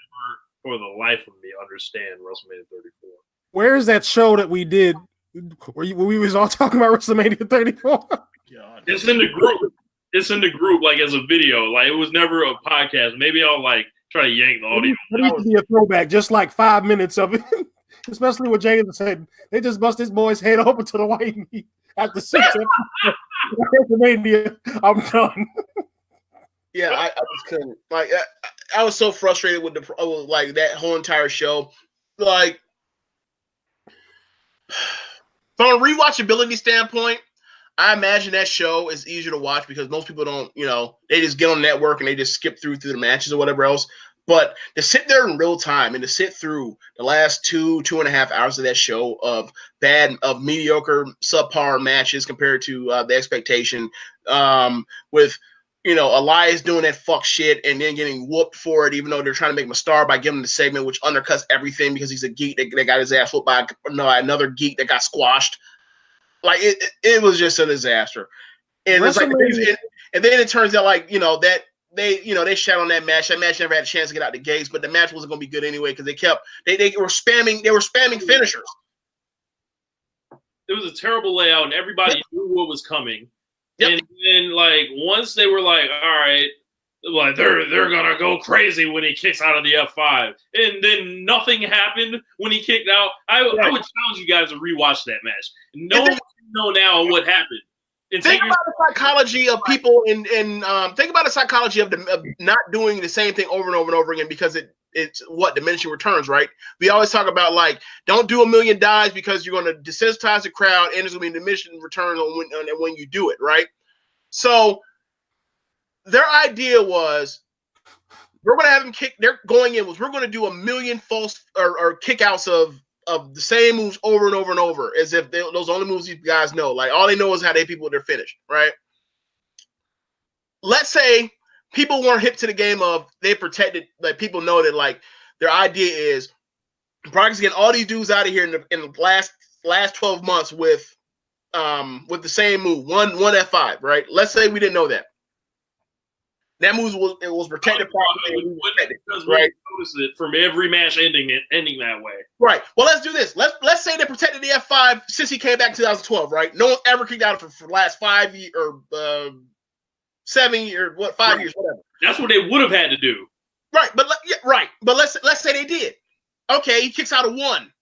for the life of me, understand WrestleMania 34. Where is that show that we did? We was all talking about WrestleMania 34. It's in the group. It's in the group, like as a video. Like it was never a podcast. Maybe I'll like try to yank the audio. It needs to be a throwback, just like 5 minutes of it. Especially what James said. They just bust this boy's head open to the white meat after 6 WrestleMania. I'm done. Yeah, I just couldn't. Like, I was so frustrated with that whole entire show. Like, from a rewatchability standpoint, I imagine that show is easier to watch because most people don't, they just get on the network and they just skip through the matches or whatever else. But to sit there in real time and to sit through the last 2.5 hours of that show of mediocre, subpar matches compared to the expectation, with Elias doing that fuck shit and then getting whooped for it, even though they're trying to make him a star by giving him the segment, which undercuts everything because he's a geek that got his ass whooped by another geek that got squashed. Like it was just a disaster. And it's like, and then it turns out that they shat on that match. That match never had a chance to get out the gates, but the match wasn't going to be good anyway because they were spamming finishers. It was a terrible layout, and everybody knew what was coming. Yep. And then, once they were like, all right, like they're gonna go crazy when he kicks out of the F5, and then nothing happened when he kicked out. I would challenge you guys to rewatch that match. No one know now what happened. And think about the psychology of people, and think about the psychology of not doing the same thing over and over and over again because it's what diminishing returns, right? We always talk about don't do a million dives because you're going to desensitize the crowd and there's going to be diminishing returns when you do it, right? So their idea was we're going to have them kick. They're going in was we're going to do a million false or kickouts of the same moves over and over and over as if those only moves you guys know. Like all they know is how they people they're finished, right? Let's say people weren't hip to the game of they protected, people know that their idea is Brock is getting all these dudes out of here in the last last 12 months with the same move, one F5, right? Let's say we didn't know that. That move was protected properly, because right? We noticed it from every match ending that way. Right. Well, let's do this. Let's say they protected the F5 since he came back in 2012, right? No one's ever kicked out for the last 5 years or 7 years, 5 years, whatever. That's what they would have had to do. Right, but right. But let's say they did. Okay, he kicks out of 1.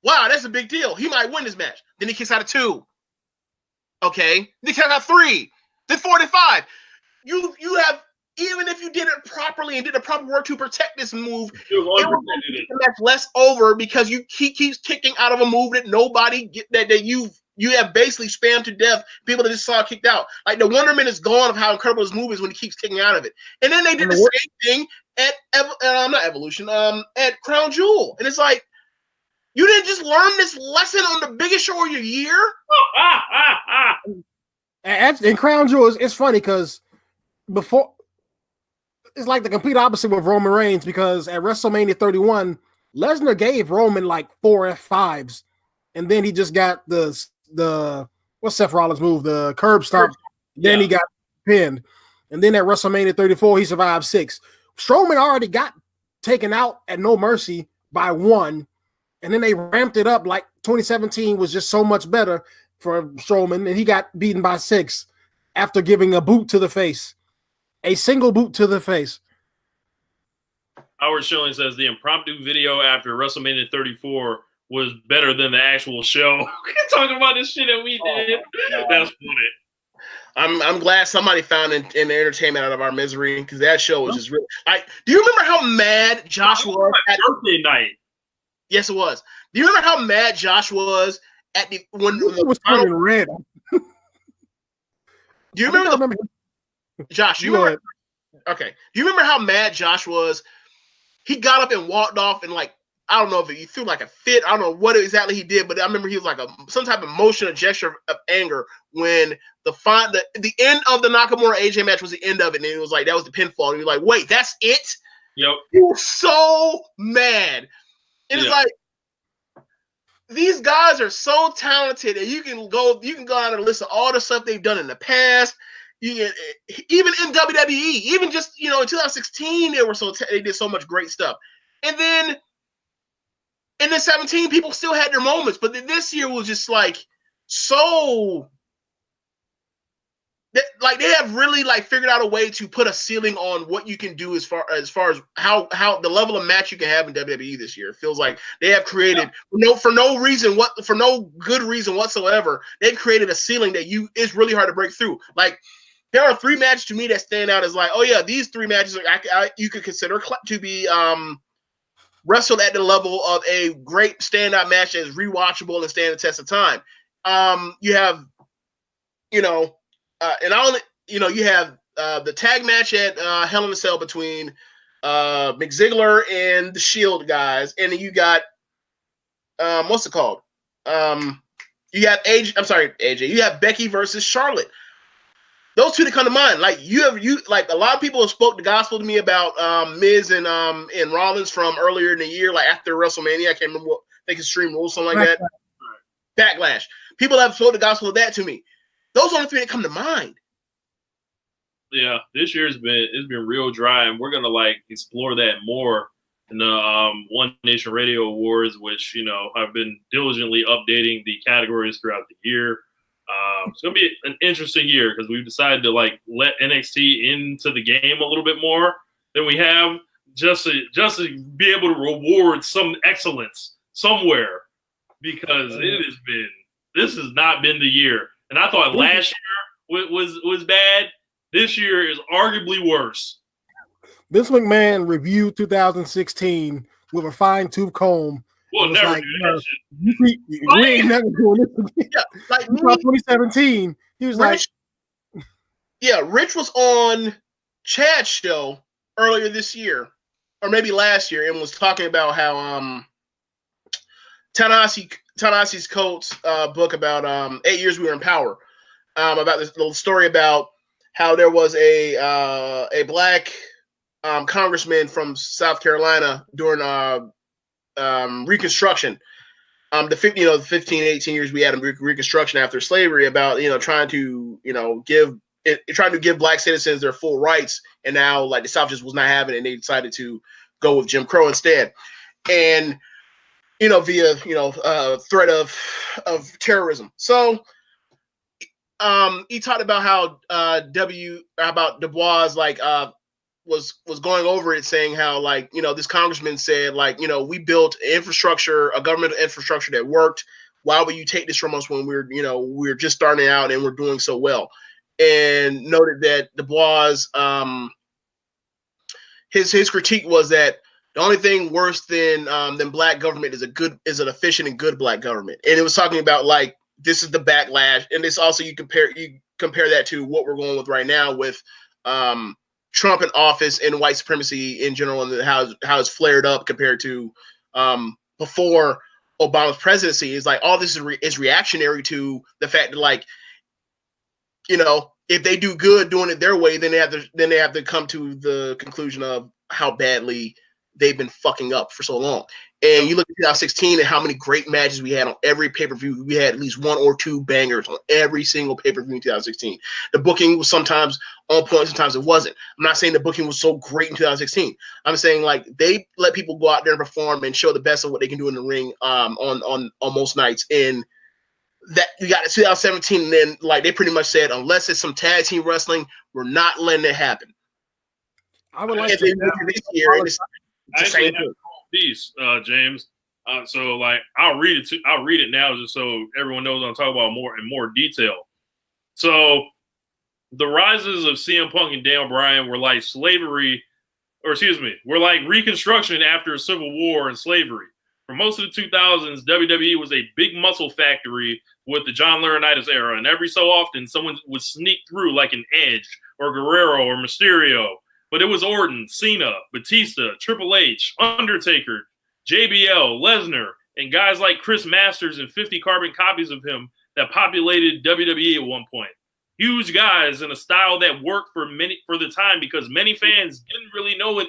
Wow, that's a big deal. He might win this match. Then he kicks out of 2. Okay, then he kicks out of 3. Then 4 to 5. You have, even if you did it properly and did the proper work to protect this move, it will make the match less over because he keeps kicking out of a move that nobody that you have basically spammed to death. People that just saw it kicked out. Like the wonderment is gone of how incredible this move is when he keeps kicking out of it. And then they did the same thing at not Evolution, at Crown Jewel, and it's like, you didn't just learn this lesson on the biggest show of your year. And Crown Jewel it's funny because before it's like the complete opposite with Roman Reigns, because at WrestleMania 31, Lesnar gave Roman like 4 F5s, and then he just got the what's Seth Rollins' move, the curb stomp. Then he got pinned, and then at WrestleMania 34, he survived 6. Strowman already got taken out at No Mercy by 1, and then they ramped it up. Like 2017 was just so much better for Strowman, and he got beaten by 6 after giving a boot to the face. A single boot to the face. Howard Schilling says the impromptu video after WrestleMania 34 was better than the actual show. We're talking about this shit that we did. That's funny. I'm glad somebody found an entertainment out of our misery, because that show was just really. Do you remember how mad Josh was at birthday night? Yes, it was. Do you remember how mad Josh was at when it was turning red? Do you remember? Josh, you remember? Okay. Do you remember how mad Josh was? He got up and walked off, and like, I don't know if he threw like a fit. I don't know what exactly he did, but I remember he was like some type of motion, a gesture of anger when the end of the Nakamura AJ match was the end of it, and it was like that was the pinfall. And you're like, wait, that's it? Yep. He was so mad. And it's like, these guys are so talented, and you can go out and list all the stuff they've done in the past. Even in WWE, even just in 2016, they did so much great stuff, and then in the 17, people still had their moments, but this year was just like so. Like they have really like figured out a way to put a ceiling on what you can do as far as how the level of match you can have in WWE this year. It feels like they have created for no good reason whatsoever. They've created a ceiling that it's really hard to break through. Like, there are 3 matches to me that stand out as like, oh yeah, these 3 matches you could consider to be wrestled at the level of a great standout match that is rewatchable and stand the test of time. You have, you have the tag match at Hell in a Cell between Mick Ziggler and the Shield guys, and then you got what's it called? You have AJ. You have Becky versus Charlotte. Those 2 that come to mind. Like like a lot of people have spoke the gospel to me about Miz and Rollins from earlier in the year, like after WrestleMania. I can't remember what, I think it's Extreme Rules, something like that. Backlash. People have spoke the gospel of that to me. Those are the 3 that come to mind. Yeah, this year's been real dry, and we're gonna like explore that more in the One Nation Radio Awards, which I've been diligently updating the categories throughout the year. It's gonna be an interesting year because we've decided to like let NXT into the game a little bit more than we have, just to be able to reward some excellence somewhere, because this has not been the year. And I thought last year was bad. This year is arguably worse. Vince McMahon reviewed 2016 with a fine-tooth comb. We'll never like, do that shit. We ain't never doing this again. Yeah, like 2017, he was Rich was on Chad's show earlier this year, or maybe last year, and was talking about how Ta-Nehisi's Coates book about 8 Years We Were in Power, about this little story about how there was a black congressman from South Carolina during Reconstruction the 15, 18 years we had in Reconstruction after slavery about, trying to, trying to give black citizens their full rights. And now like the South just was not having it, and they decided to go with Jim Crow instead. And, via, threat of terrorism. So he talked about how about Du Bois was going over it, saying how this congressman said we built a government infrastructure that worked. Why would you take this from us when we're just starting out and we're doing so well? And noted that Du Bois his critique was that the only thing worse than black government is an efficient and good black government. And it was talking about this is the backlash, and this also you compare that to what we're going with right now with Trump in office and white supremacy in general, and how it's flared up compared to before Obama's presidency. Is all this is reactionary to the fact that if they do good doing it their way, then they have to come to the conclusion of how badly they've been fucking up for so long. And you look at 2016 and how many great matches we had on every pay-per-view. We had at least one or two bangers on every single pay-per-view in 2016. The booking was sometimes on point, sometimes it wasn't. I'm not saying the booking was so great in 2016. I'm saying they let people go out there and perform and show the best of what they can do in the ring on most nights. And that you got 2017, and then they pretty much said, unless it's some tag team wrestling, we're not letting it happen. I would like to this year. It's the same thing. Piece, James. So I'll read it now just so everyone knows what I'm talking about in more detail. So the rises of CM Punk and Daniel Bryan were like slavery, were like Reconstruction after a civil war and slavery. For most of the 2000s, WWE was a big muscle factory with the John Laurinaitis era, and every so often someone would sneak through like an Edge or Guerrero or Mysterio. But it was Orton, Cena, Batista, Triple H, Undertaker, JBL, Lesnar, and guys like Chris Masters and 50 carbon copies of him that populated WWE at one point. Huge guys in a style that worked for the time, because many fans didn't really know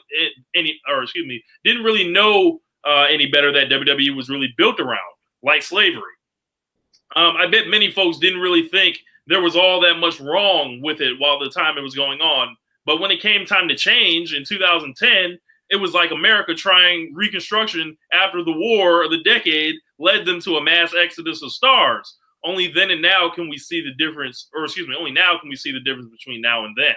any better that WWE was really built around, like slavery. I bet many folks didn't really think there was all that much wrong with it while the time it was going on. But when it came time to change in 2010, it was like America trying Reconstruction after the war of the decade led them to a mass exodus of stars. Only then and now can we see the difference, only now can we see the difference between now and then.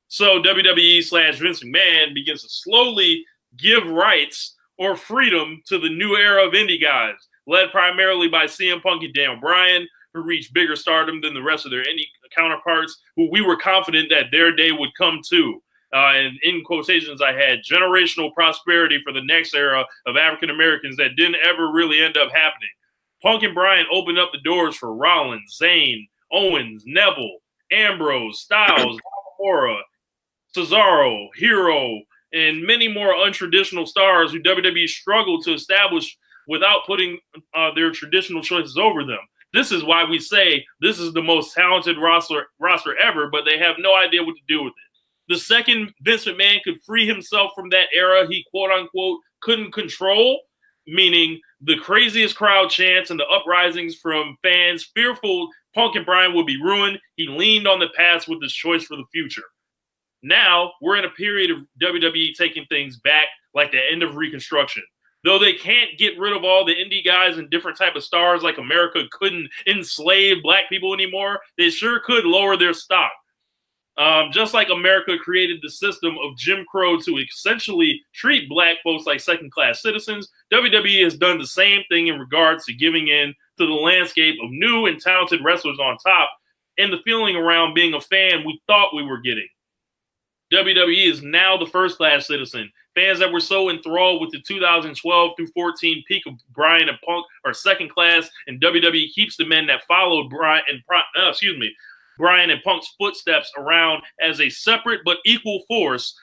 So WWE/Vince McMahon begins to slowly give rights or freedom to the new era of indie guys, led primarily by CM Punk and Daniel Bryan, who reached bigger stardom than the rest of their indie counterparts, who we were confident that their day would come too. And in quotations, I had generational prosperity for the next era of African Americans that didn't ever really end up happening. Punk and Bryan opened up the doors for Rollins, Zayn, Owens, Neville, Ambrose, Styles, Nakamura, Cesaro, Hero, and many more untraditional stars who WWE struggled to establish without putting their traditional choices over them. This is why we say this is the most talented roster ever, but they have no idea what to do with it. The second Vince McMahon could free himself from that era he quote-unquote couldn't control, meaning the craziest crowd chants and the uprisings from fans fearful Punk and Bryan would be ruined, he leaned on the past with his choice for the future. Now, we're in a period of WWE taking things back like the end of Reconstruction. Though they can't get rid of all the indie guys and different type of stars like America couldn't enslave black people anymore, they sure could lower their stock. Just like America created the system of Jim Crow to essentially treat black folks like second-class citizens, WWE has done the same thing in regards to giving in to the landscape of new and talented wrestlers on top and the feeling around being a fan we thought we were getting. WWE is now the first-class citizen. Fans that were so enthralled with the 2012 through 14 peak of Bryan and Punk are second class, and WWE keeps the men that followed Bryan and Punk's footsteps around as a separate but equal force,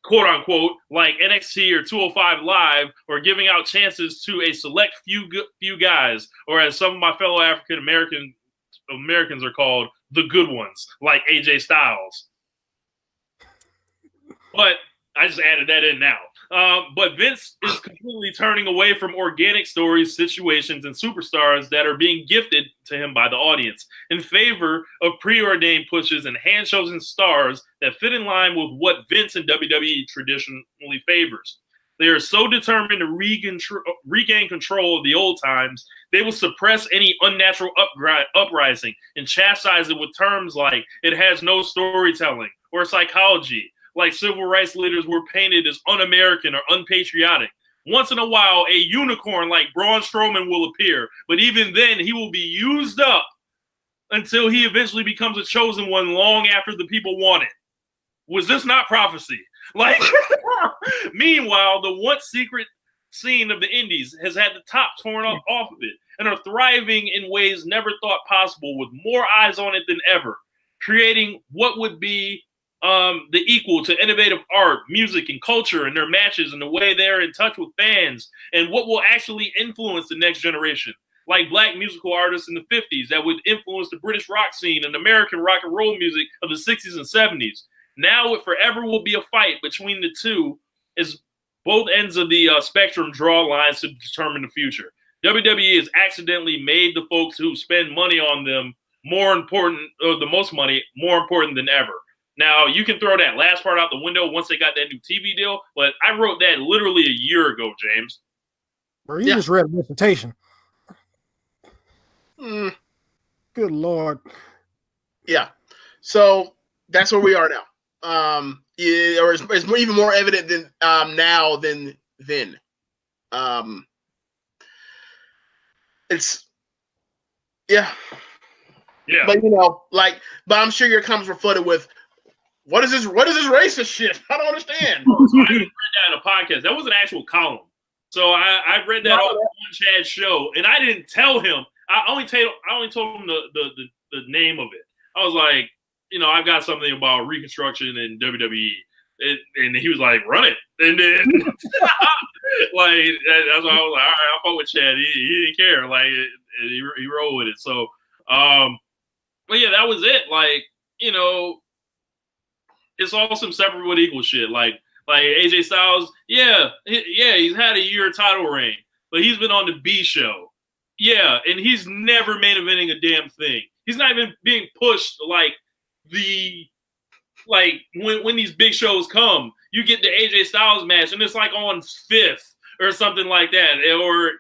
quote unquote, like NXT or 205 Live, or giving out chances to a select few guys, or as some of my fellow African Americans are called, the good ones, like AJ Styles. But I just added that in now. But Vince is completely turning away from organic stories, situations, and superstars that are being gifted to him by the audience in favor of preordained pushes and hand-chosen stars that fit in line with what Vince and WWE traditionally favors. They are so determined to regain control of the old times, they will suppress any unnatural uprising and chastise it with terms like it has no storytelling or psychology, like civil rights leaders were painted as un-American or unpatriotic. Once in a while, a unicorn like Braun Strowman will appear, but even then, he will be used up until he eventually becomes a chosen one long after the people want it. Was this not prophecy? Like, meanwhile, the once secret scene of the Indies has had the top torn off of it and are thriving in ways never thought possible with more eyes on it than ever, creating what would be the equal to innovative art, music, and culture in their matches and the way they're in touch with fans and what will actually influence the next generation. Like black musical artists in the 50s that would influence the British rock scene and American rock and roll music of the 60s and 70s. Now it forever will be a fight between the two as both ends of the spectrum draw lines to determine the future. WWE has accidentally made the folks who spend money on them more important, or the most money, more important than ever. Now, you can throw that last part out the window once they got that new TV deal, but I wrote that literally a year ago, James. Bro, you just read a dissertation. Good Lord. Yeah. So that's where we are now. Or it's even more evident than now than then. It's yeah. But but I'm sure your comments were flooded with what is this racist shit? I don't understand. I read that in a podcast. That was an actual column. So I read that on Chad's show, and I didn't tell him. I only told him the name of it. I was like, I've got something about reconstruction in WWE. And he was like, run it. And then, that's why I was like, all right, I'll fuck with Chad. He didn't care. Like, he rolled with it. So, but yeah, that was it. Like, it's all some separate but equal shit. Like AJ Styles, he's had a year title reign, but he's been on the B show. Yeah, and he's never main eventing a damn thing. He's not even being pushed when these big shows come, you get the AJ Styles match and it's like on 5th or something like that. Or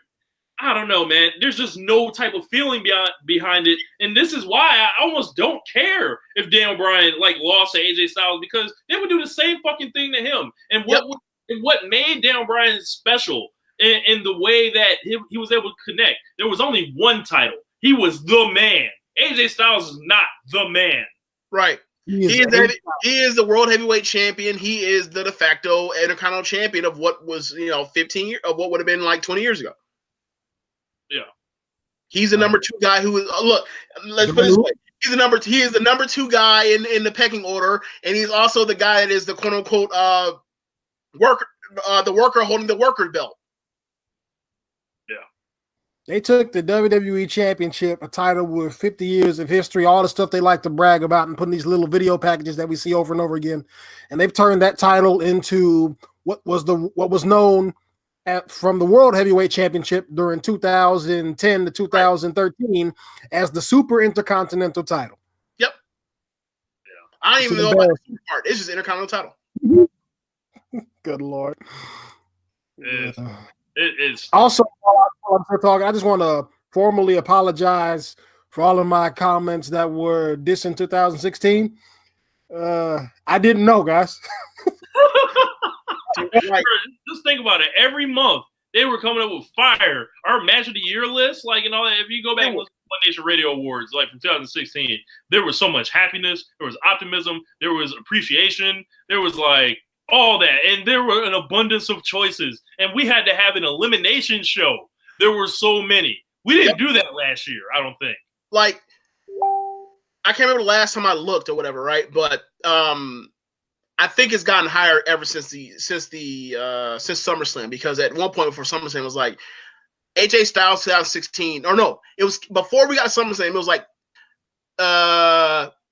I don't know, man. There's just no type of feeling behind it. And this is why I almost don't care if Daniel Bryan lost to AJ Styles, because they would do the same fucking thing to him. And what made Daniel Bryan special in the way that he was able to connect. There was only one title. He was the man. AJ Styles is not the man. Right. He is the world heavyweight champion. He is the de facto Intercontinental champion of what was 15 years of what would have been 20 years ago. Yeah, he's the number 2 guy who is. Look, let's put it this way: he is the number 2 guy in the pecking order, and he's also the guy that is the quote unquote worker, the worker holding the worker belt. They took the WWE Championship, a title with 50 years of history, all the stuff they like to brag about, and put in these little video packages that we see over and over again. And they've turned that title into what was known from the World Heavyweight Championship during 2010 to 2013 as the Super Intercontinental title. Yep. Yeah. I don't even know about the super part. It's just Intercontinental title. Good Lord. It's also, while I'm talking, I just want to formally apologize for all of my comments that were dissing 2016. I didn't know, guys. Just think about it. Every month they were coming up with fire. Our match of the year list, and all that. If you go back and listen to One Nation Radio Awards, from 2016, there was so much happiness. There was optimism. There was appreciation. There was all that, and there were an abundance of choices, and we had to have an elimination show. There were so many. We didn't do that last year, I don't think. I can't remember the last time I looked or whatever, right? But I think it's gotten higher ever since SummerSlam, because at one point before SummerSlam it was AJ Styles 2016, or no, it was before we got SummerSlam. It was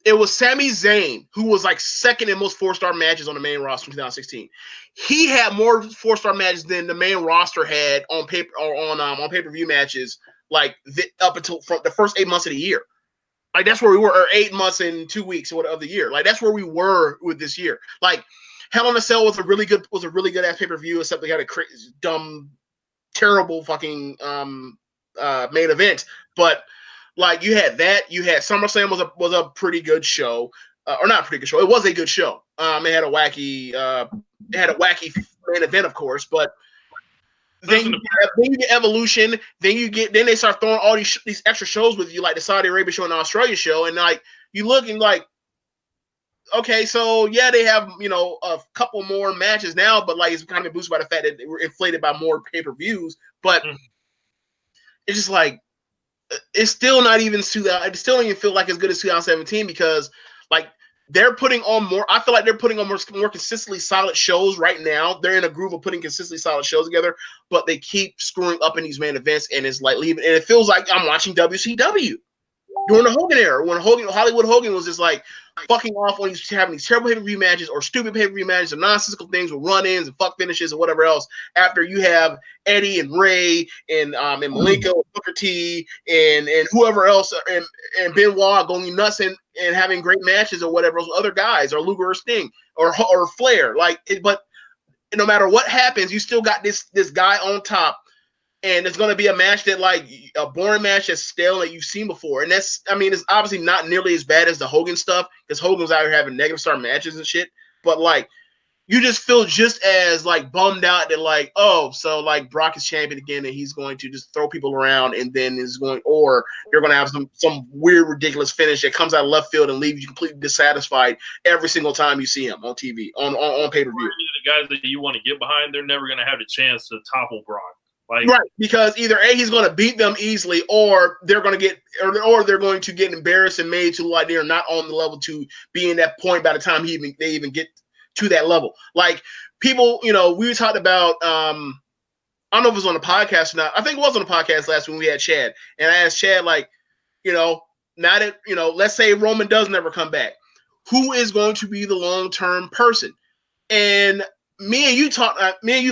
it was Sami Zayn, who was like second in most 4-star matches on the main roster in 2016. He had more 4-star matches than the main roster had on paper or on pay-per-view matches, like up until from the first 8 months of the year. Like that's where we were, or 8 months and 2 weeks of the year. Like that's where we were with this year. Like Hell in a Cell was a really good ass pay-per-view, except they had a crazy, dumb, terrible fucking main event. But like you had that, you had SummerSlam was a pretty good show, or not a pretty good show. It was a good show. It had a wacky main event, of course, but then you get Evolution. Then they start throwing all these extra shows with you, like the Saudi Arabia show and the Australia show, and like you look and like, okay, so yeah, they have a couple more matches now, but like it's kind of boosted by the fact that they were inflated by more pay-per-views. But it's just like it's still not even it still don't even feel like as good as 2017 because like they're putting on more. I feel like they're putting on more consistently solid shows right now. They're in a groove of putting consistently solid shows together, but they keep screwing up in these main events, and it's like leaving. And it feels like I'm watching WCW during the Hogan era when Hollywood Hogan was just like fucking off when he's having these terrible pay-per-view matches or stupid pay-per-view matches or nonsensical things with run-ins and fuck finishes or whatever else. After you have Eddie and Ray and Malenko and Booker T and whoever else and Benoit going nuts and having great matches or whatever else with other guys or Luger or Sting or Flair. But no matter what happens, you still got this guy on top. And it's going to be a match that, like, a boring match that's stale that you've seen before. And it's obviously not nearly as bad as the Hogan stuff because Hogan was out here having negative star matches and shit. But, like, you just feel just as, like, bummed out that, like, oh, so, like, Brock is champion again and he's going to just throw people around and then or you're going to have some weird, ridiculous finish that comes out of left field and leaves you completely dissatisfied every single time you see him on TV, on pay-per-view. The guys that you want to get behind, they're never going to have the chance to topple Brock. Right, because either A, he's going to beat them easily, or they're going to get embarrassed and made to like they are not on the level to be in that point by the time they even get to that level. Like people, we talked about I don't know if it was on the podcast or not. I think it was on the podcast last week when we had Chad, and I asked Chad like, now that let's say Roman does never come back, who is going to be the long-term person? And me and you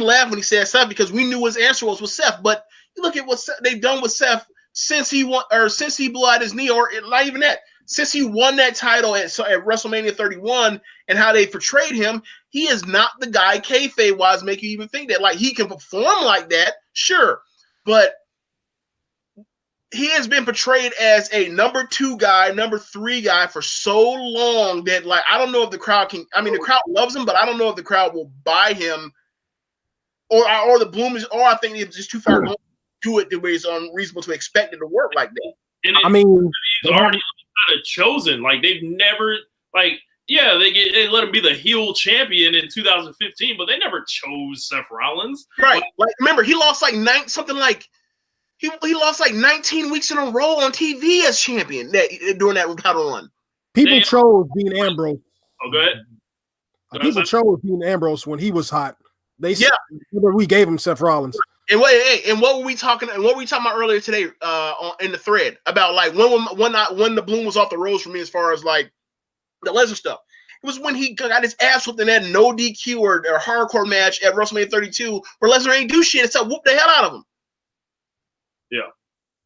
laughed when he said Seth because we knew his answer was with Seth. But you look at what they've done with Seth since he blew out his knee, or not even that, since he won that title at WrestleMania 31, and how they portrayed him. He is not the guy kayfabe wise make you even think that like he can perform like that, sure, but he has been portrayed as a number 2 guy, number 3 guy for so long that like I don't know if the crowd can. I mean, the crowd loves him, but I don't know if the crowd will buy him, or the bloom is, or I think it's just too far gone to do it the way it's unreasonable to expect it to work like that. And he's already kind of chosen. Like they've never they let him be the heel champion in 2015, but they never chose Seth Rollins. Right? Like remember he lost like He lost like 19 weeks in a row on TV as champion during that title run. People chose Dean Ambrose. Oh, go ahead. People chose Dean Ambrose when he was hot. We gave him Seth Rollins. And what were we talking about earlier today in the thread about like when the bloom was off the rose for me as far as like the Lesnar stuff. It was when he got his ass whooped in that no DQ or hardcore match at WrestleMania 32 where Lesnar ain't do shit except whoop the hell out of him. Yeah,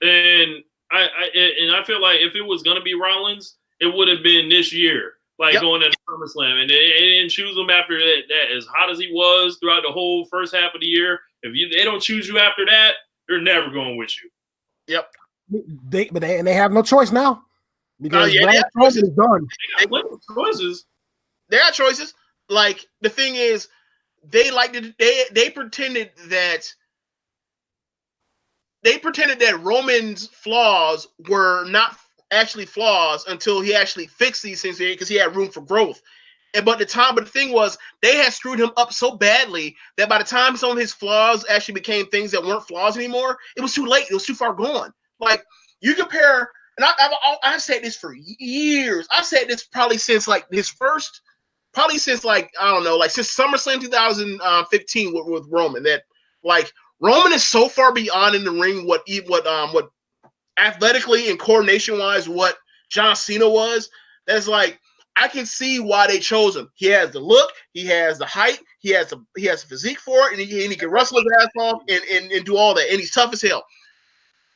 and I feel like if it was gonna be Rollins, it would have been this year, like going into SummerSlam, and they didn't choose him after that. As hot as he was throughout the whole first half of the year, if they don't choose you after that, they're never going with you. Yep. They have no choice now because they have choices. Is done. They got choices. Like the thing is, they pretended that Roman's flaws were not actually flaws until he actually fixed these things because he had room for growth. But the thing was, they had screwed him up so badly that by the time some of his flaws actually became things that weren't flaws anymore, it was too late. It was too far gone. Like you compare, and I've said this for years. I've said this probably since like since SummerSlam 2015 with Roman, that like Roman is so far beyond in the ring what athletically and coordination wise what John Cena was. that's like, I can see why they chose him. He has the look, he has the height, he has a physique for it, and he can wrestle his ass off and do all that, and he's tough as hell.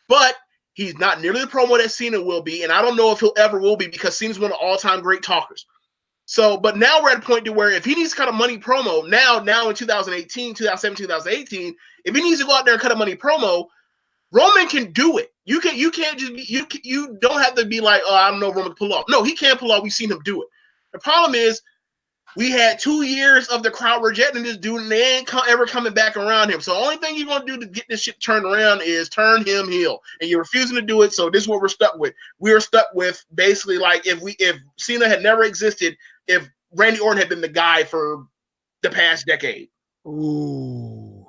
But he's not nearly the promo that Cena will be, and I don't know if he'll ever will be, because Cena's one of the all-time great talkers. So, but now we're at a point to where if he needs to cut a money promo, now in 2018, 2017, 2018, if he needs to go out there and cut a money promo, Roman can do it. You can't just be, you don't have to be like, oh, I don't know if Roman can pull off. No, he can pull off. We've seen him do it. The problem is we had 2 years of the crowd rejecting this dude, and they ain't ever coming back around him. So the only thing you're going to do to get this shit turned around is turn him heel. And you're refusing to do it, so this is what we're stuck with. We're stuck with basically like if Cena had never existed, if Randy Orton had been the guy for the past decade. Ooh.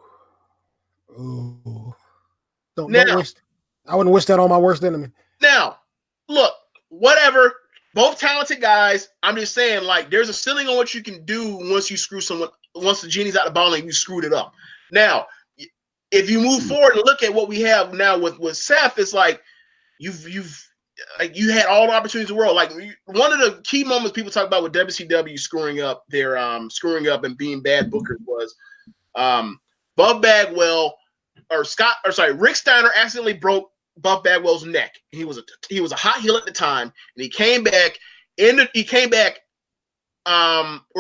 I wouldn't wish that on my worst enemy. Now, look, whatever. Both talented guys. I'm just saying, like, there's a ceiling on what you can do once you screw someone. Once the genie's out of the bottle and you screwed it up. Now, if you move forward and look at what we have now with Seth, it's like you had all the opportunities in the world. Like, one of the key moments people talk about with WCW screwing up and being bad bookers was Buff Bagwell. Rick Steiner accidentally broke Buff Bagwell's neck. He was a hot heel at the time, and he came back, or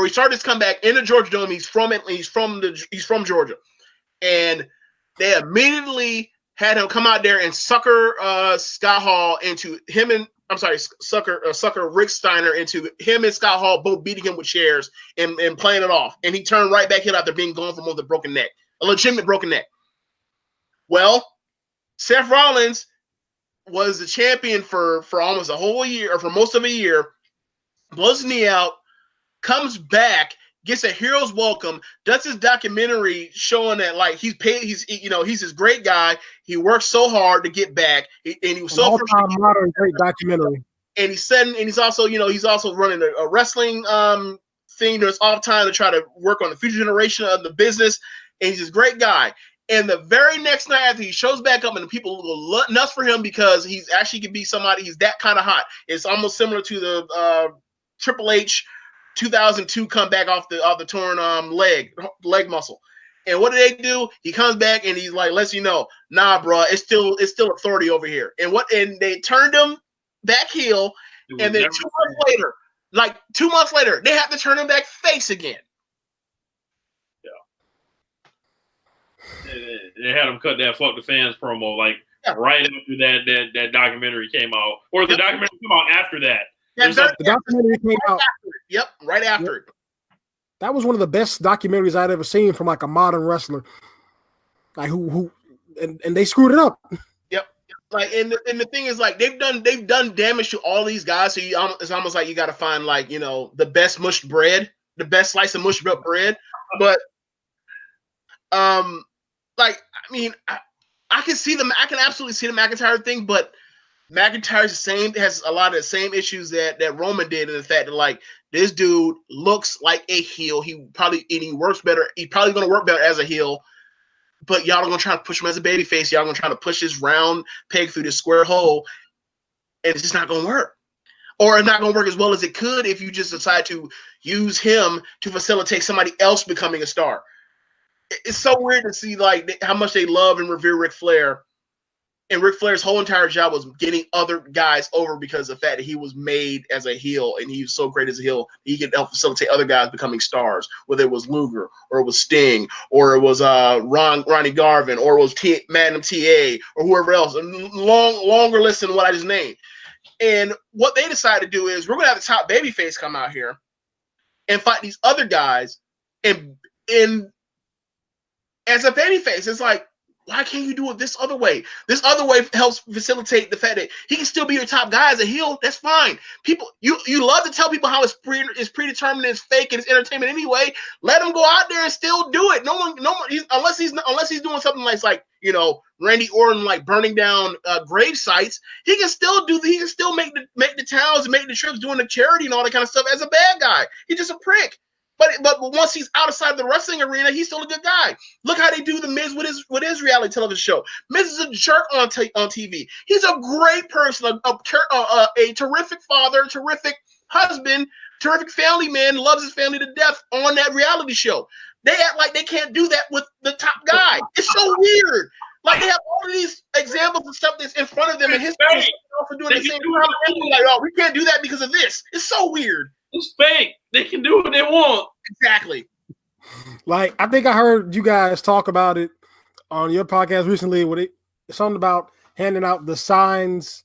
he started his comeback in the Georgia Dome. He's from Georgia, and they immediately had him come out there and sucker Scott Hall into him and sucker Rick Steiner into him and Scott Hall both beating him with chairs and playing it off, and he turned right back heel after being gone from a broken neck, a legitimate broken neck. Well, Seth Rollins was the champion for almost a whole year, or for most of a year, blows his knee out, comes back, gets a hero's welcome, does his documentary showing that like he's this great guy. He worked so hard to get back, and he was so modern great documentary. And he's also running a wrestling thing during his off time to try to work on the future generation of the business. And he's this great guy. And the very next night after he shows back up, and the people go nuts for him because he's actually can be somebody. He's that kind of hot. It's almost similar to the Triple H 2002 comeback off the torn leg muscle. And what do they do? He comes back and he's like, lets you know, nah, bro, it's still authority over here. And they turned him back heel. And then 2 months later, they have to turn him back face again. They had him cut that "fuck the fans" promo right after that documentary came out, or the documentary came out after that. The documentary came out. Yep, right after it. That was one of the best documentaries I'd ever seen from like a modern wrestler, like who they screwed it up. Yep. Like and the thing is, like they've done damage to all these guys. So it's almost like you got to find the best mushed bread, the best slice of mushed bread, but. I can see I can absolutely see the McIntyre thing, but McIntyre's has a lot of the same issues that Roman did, in the fact that like this dude looks like a heel. He works better. He's probably gonna work better as a heel, but y'all are gonna try to push him as a babyface. Y'all are gonna try to push this round peg through this square hole, and it's just not gonna work. Or it's not gonna work as well as it could if you just decide to use him to facilitate somebody else becoming a star. It's so weird to see like how much they love and revere Ric Flair, and Ric Flair's whole entire job was getting other guys over because of the fact that he was made as a heel, and he was so great as a heel he could help facilitate other guys becoming stars. Whether it was Luger, or it was Sting, or it was Ronnie Garvin, or it was Magnum TA, or whoever else. A longer list than what I just named. And what they decided to do is we're gonna have the top babyface come out here and fight these other guys, and as a babyface, it's like, why can't you do it this other way? This other way helps facilitate the fact that he can still be your top guy as a heel. That's fine. People, you love to tell people how it's predetermined, it's fake, and it's entertainment anyway. Let him go out there and still do it. No one, unless he's doing something like Randy Orton, like burning down grave sites. He can still make the towns and make the trips, doing the charity and all that kind of stuff as a bad guy. He's just a prick. But once he's outside the wrestling arena, he's still a good guy. Look how they do the Miz with his reality television show. Miz is a jerk on TV. He's a great person, a terrific father, terrific husband, terrific family man, loves his family to death on that reality show. They act like they can't do that with the top guy. It's so weird. Like, they have all of these examples of stuff that's in front of them in history. Also doing the same time. Like, oh, we can't do that because of this. It's so weird. It's fake. They can do what they want. Exactly. Like, I think I heard you guys talk about it on your podcast recently. With something about handing out the signs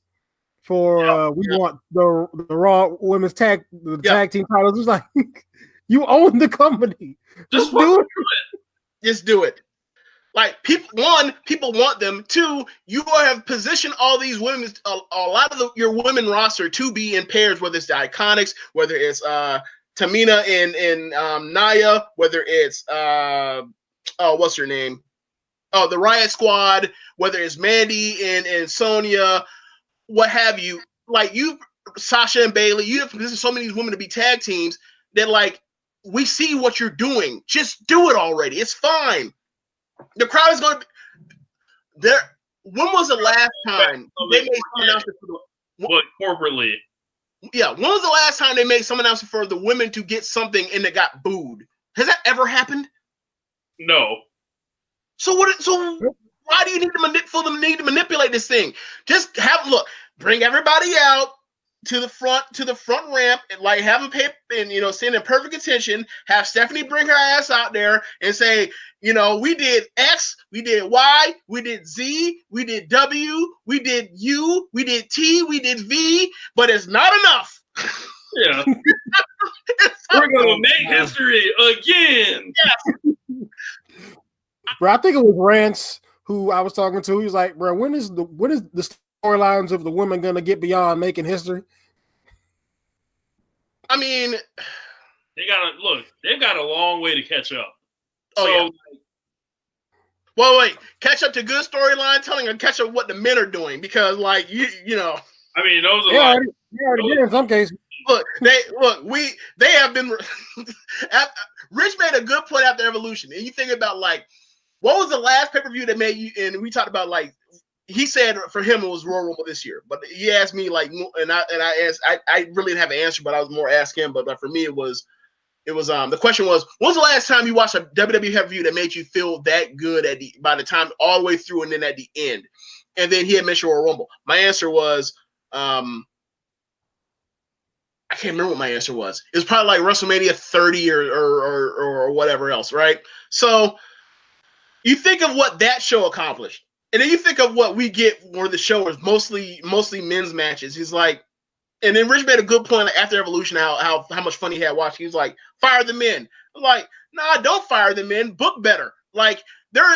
for we want the Raw Women's Tag Team titles. It's like, you own the company. Just do it. Just do it. Like, people want them. Two, you have positioned all these women, a lot of your women roster to be in pairs, whether it's the Iconics, whether it's Tamina and Naya, whether it's what's her name? Oh, the Riot Squad, whether it's Mandy and Sonya, what have you. Like, Sasha and Bayley, you have positioned so many of these women to be tag teams that, like, we see what you're doing. Just do it already. It's fine. The crowd is going to be there. When was the last time they made some announcement for the corporately? Yeah, when was the last time they made some announcement for the women to get something and it got booed? Has that ever happened? No. So why do you need to manipulate this thing? Just bring everybody out to the front ramp, and like have them pay and send in perfect attention. Have Stephanie bring her ass out there and say, we did X, we did Y, we did Z, we did W, we did U, we did T, we did V, but it's not enough. Yeah. We're gonna make history again. Yes. Bro, I think it was Rance who I was talking to. He was like, bro, when is the storylines of the women gonna get beyond making history? I mean, they've got a long way to catch up. Wait, catch up to good storyline telling, or catch up what the men are doing, because like you know. I mean, those are they already did in some cases. Look, they have been. Rich made a good point after Evolution, and you think about like, what was the last pay-per-view that made you? And we talked about like, he said for him it was Royal Rumble this year, but he asked me like, and I asked, I really didn't have an answer, but I was more asking him. But for me, it was the question was, when was the last time you watched a WWE pay-per-view that made you feel that good by the time all the way through and then at the end? And then he had mentioned Royal Rumble. My answer was, I can't remember what my answer was. It was probably like WrestleMania 30 or whatever else, right? So you think of what that show accomplished, and then you think of what we get where the show is mostly men's matches. He's like, and then Rich made a good point after Evolution, how much fun he had watching. He was like, fire the men. I'm like, nah, don't fire the men. Book better. Like they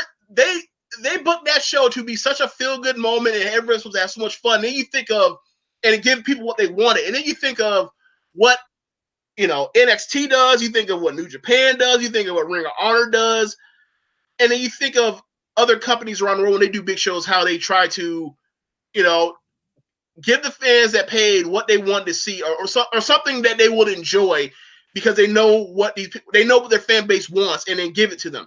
booked that show to be such a feel good moment, and everyone's supposed to have so much fun. Then you think of, and it give people what they wanted, and then you think of what NXT does. You think of what New Japan does. You think of what Ring of Honor does, and then you think of other companies around the world when they do big shows, how they try to, give the fans that paid what they wanted to see, or something that they would enjoy, because they know what their fan base wants, and then give it to them.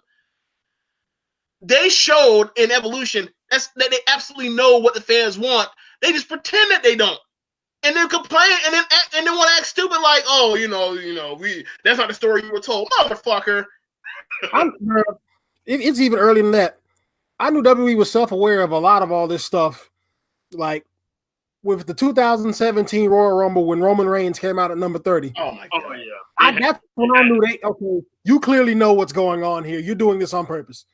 They showed in Evolution that they absolutely know what the fans want. They just pretend that they don't, and then complain, and then want to act stupid, like, oh, that's not the story you were told, motherfucker. It's even earlier than that. I knew WWE was self-aware of a lot of all this stuff, like with the 2017 Royal Rumble when Roman Reigns came out at number 30. Oh my god! Oh, yeah. That's when I knew you clearly know what's going on here. You're doing this on purpose.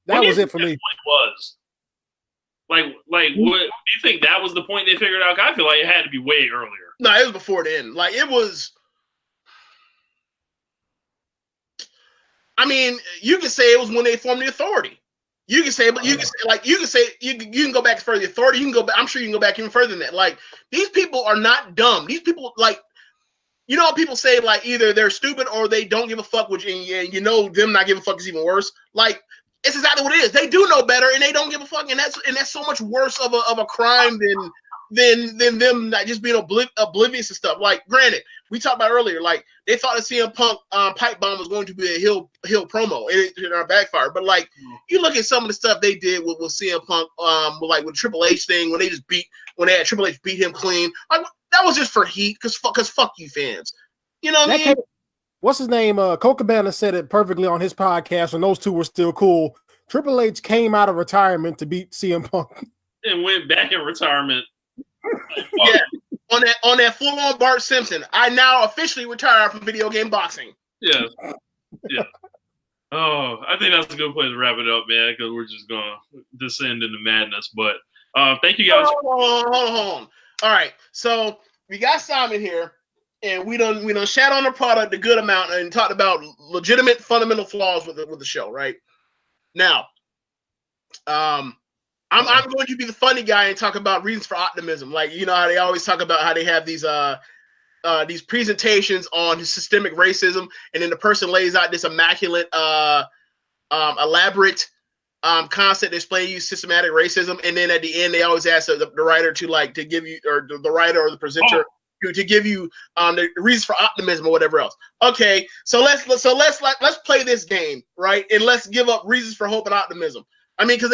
That was it for me. Was like what do you think that was the point they figured out? I feel like it had to be way earlier. No, it was before then. Like, it was. I mean, you can say it was when they formed the Authority. You can say, but you can go back further. The Authority, you can go back. I'm sure you can go back even further than that. Like, these people are not dumb. These people, like, how people say, like, either they're stupid or they don't give a fuck, which, and them not giving a fuck is even worse. Like, it's exactly what it is. They do know better, and they don't give a fuck, and that's so much worse of a crime than them not just being oblivious to stuff. Like, granted, we talked about earlier, like, they thought the CM Punk pipe bomb was going to be a heel promo, and it backfired. But like, you look at some of the stuff they did with CM Punk, with Triple H thing, when they had Triple H beat him clean. Like, that was just for heat, because fuck you fans. You know what I mean? What's his name? Colt Cabana said it perfectly on his podcast when those two were still cool. Triple H came out of retirement to beat CM Punk. And went back in retirement. Yeah, on that full-on Bart Simpson. I now officially retire from video game boxing. Yeah. Oh, I think that's a good place to wrap it up, man, because we're just going to descend into madness. But thank you guys. Hold on. All right, so we got Simon here, and we done shat on the product a good amount and talked about legitimate fundamental flaws with the show, right? Now, I'm going to be the funny guy and talk about reasons for optimism. Like, you know how they always talk about how they have these presentations on systemic racism, and then the person lays out this immaculate, elaborate concept explaining you systematic racism, and then at the end they always ask the writer to give you, or the writer or the presenter to give you the reasons for optimism or whatever else. Okay, so let's play this game, right? And let's give up reasons for hope and optimism. I mean, because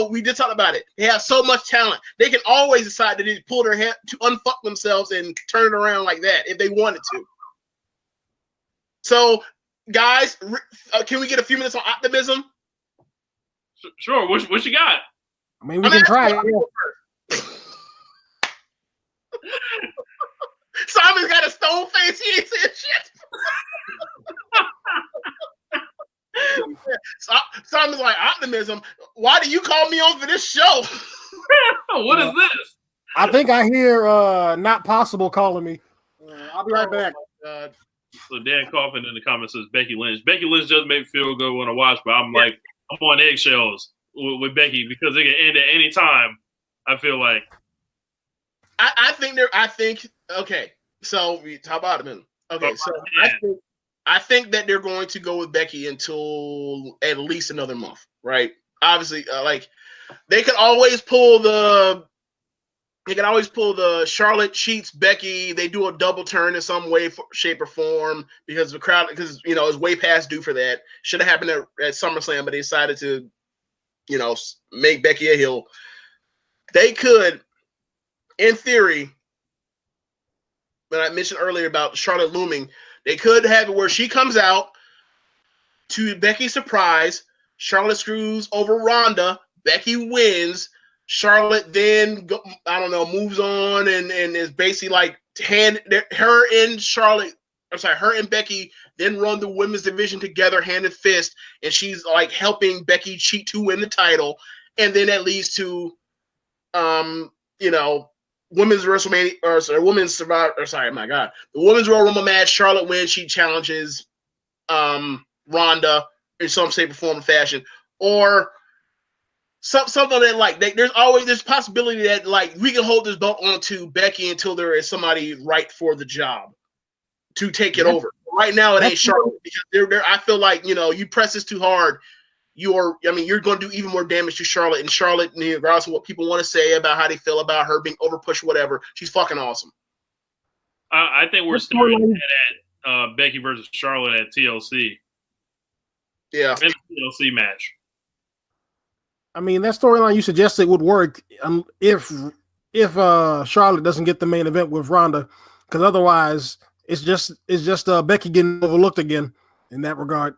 we did talk about it. They have so much talent. They can always decide to pull their head to unfuck themselves and turn it around like that if they wanted to. So, guys, can we get a few minutes on optimism? Sure. What you got? I mean, we can try it. Simon's got a stone face. He ain't saying shit. Simon's like, optimism? Why do you call me on for this show? What is this? I think I hear Not Possible calling me. I'll be right back. So Dan Coffin in the comments says Becky Lynch. Becky Lynch doesn't make me feel good when I watch, but I'm like, I'm on eggshells with Becky because it can end at any time. I feel like. Okay. So we talk about it. Okay, so I think that they're going to go with Becky until at least another month, right? Obviously, they could always pull the Charlotte cheats Becky. They do a double turn in some way, shape, or form because the crowd, it's way past due for that. Should have happened at SummerSlam, but they decided to, make Becky a heel. They could, in theory, when I mentioned earlier about Charlotte looming, they could have it where she comes out to Becky's surprise. Charlotte screws over Ronda. Becky wins. Charlotte then, moves on and is basically like her and Becky then run the women's division together hand in fist, and she's like helping Becky cheat to win the title, and then that leads to, women's WrestleMania, the women's Royal Rumble match. Charlotte wins. She challenges Ronda in some shape or form or fashion, or something that there's possibility that we can hold this belt onto Becky until there is somebody right for the job to take it over. Right now it ain't Charlotte because I feel like you press this too hard, you're going to do even more damage to Charlotte. And Charlotte, regardless of what people want to say about how they feel about her being overpushed, whatever, she's fucking awesome. I think we're staring at Becky versus Charlotte at TLC. Yeah, and the TLC match. I mean, that storyline you suggested would work if Charlotte doesn't get the main event with Ronda, because otherwise it's just Becky getting overlooked again in that regard.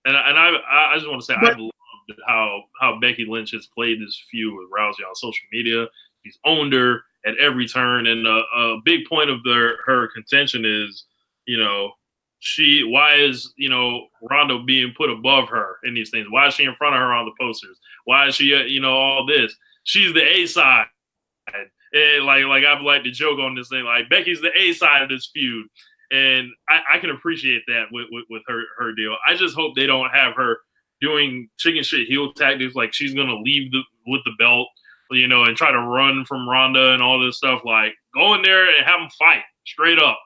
And I just want to say I've loved how Becky Lynch has played this feud with Rousey on social media. She's owned her at every turn, and a big point of her contention is, why is Ronda being put above her in these things? Why is she in front of her on the posters? Why is she all this? She's the A side, and like I've liked to joke on this thing, like Becky's the A side of this feud. And I can appreciate that with her deal. I just hope they don't have her doing chicken shit heel tactics, like she's gonna leave with the belt, and try to run from Ronda and all this stuff. Like, go in there and have them fight straight up.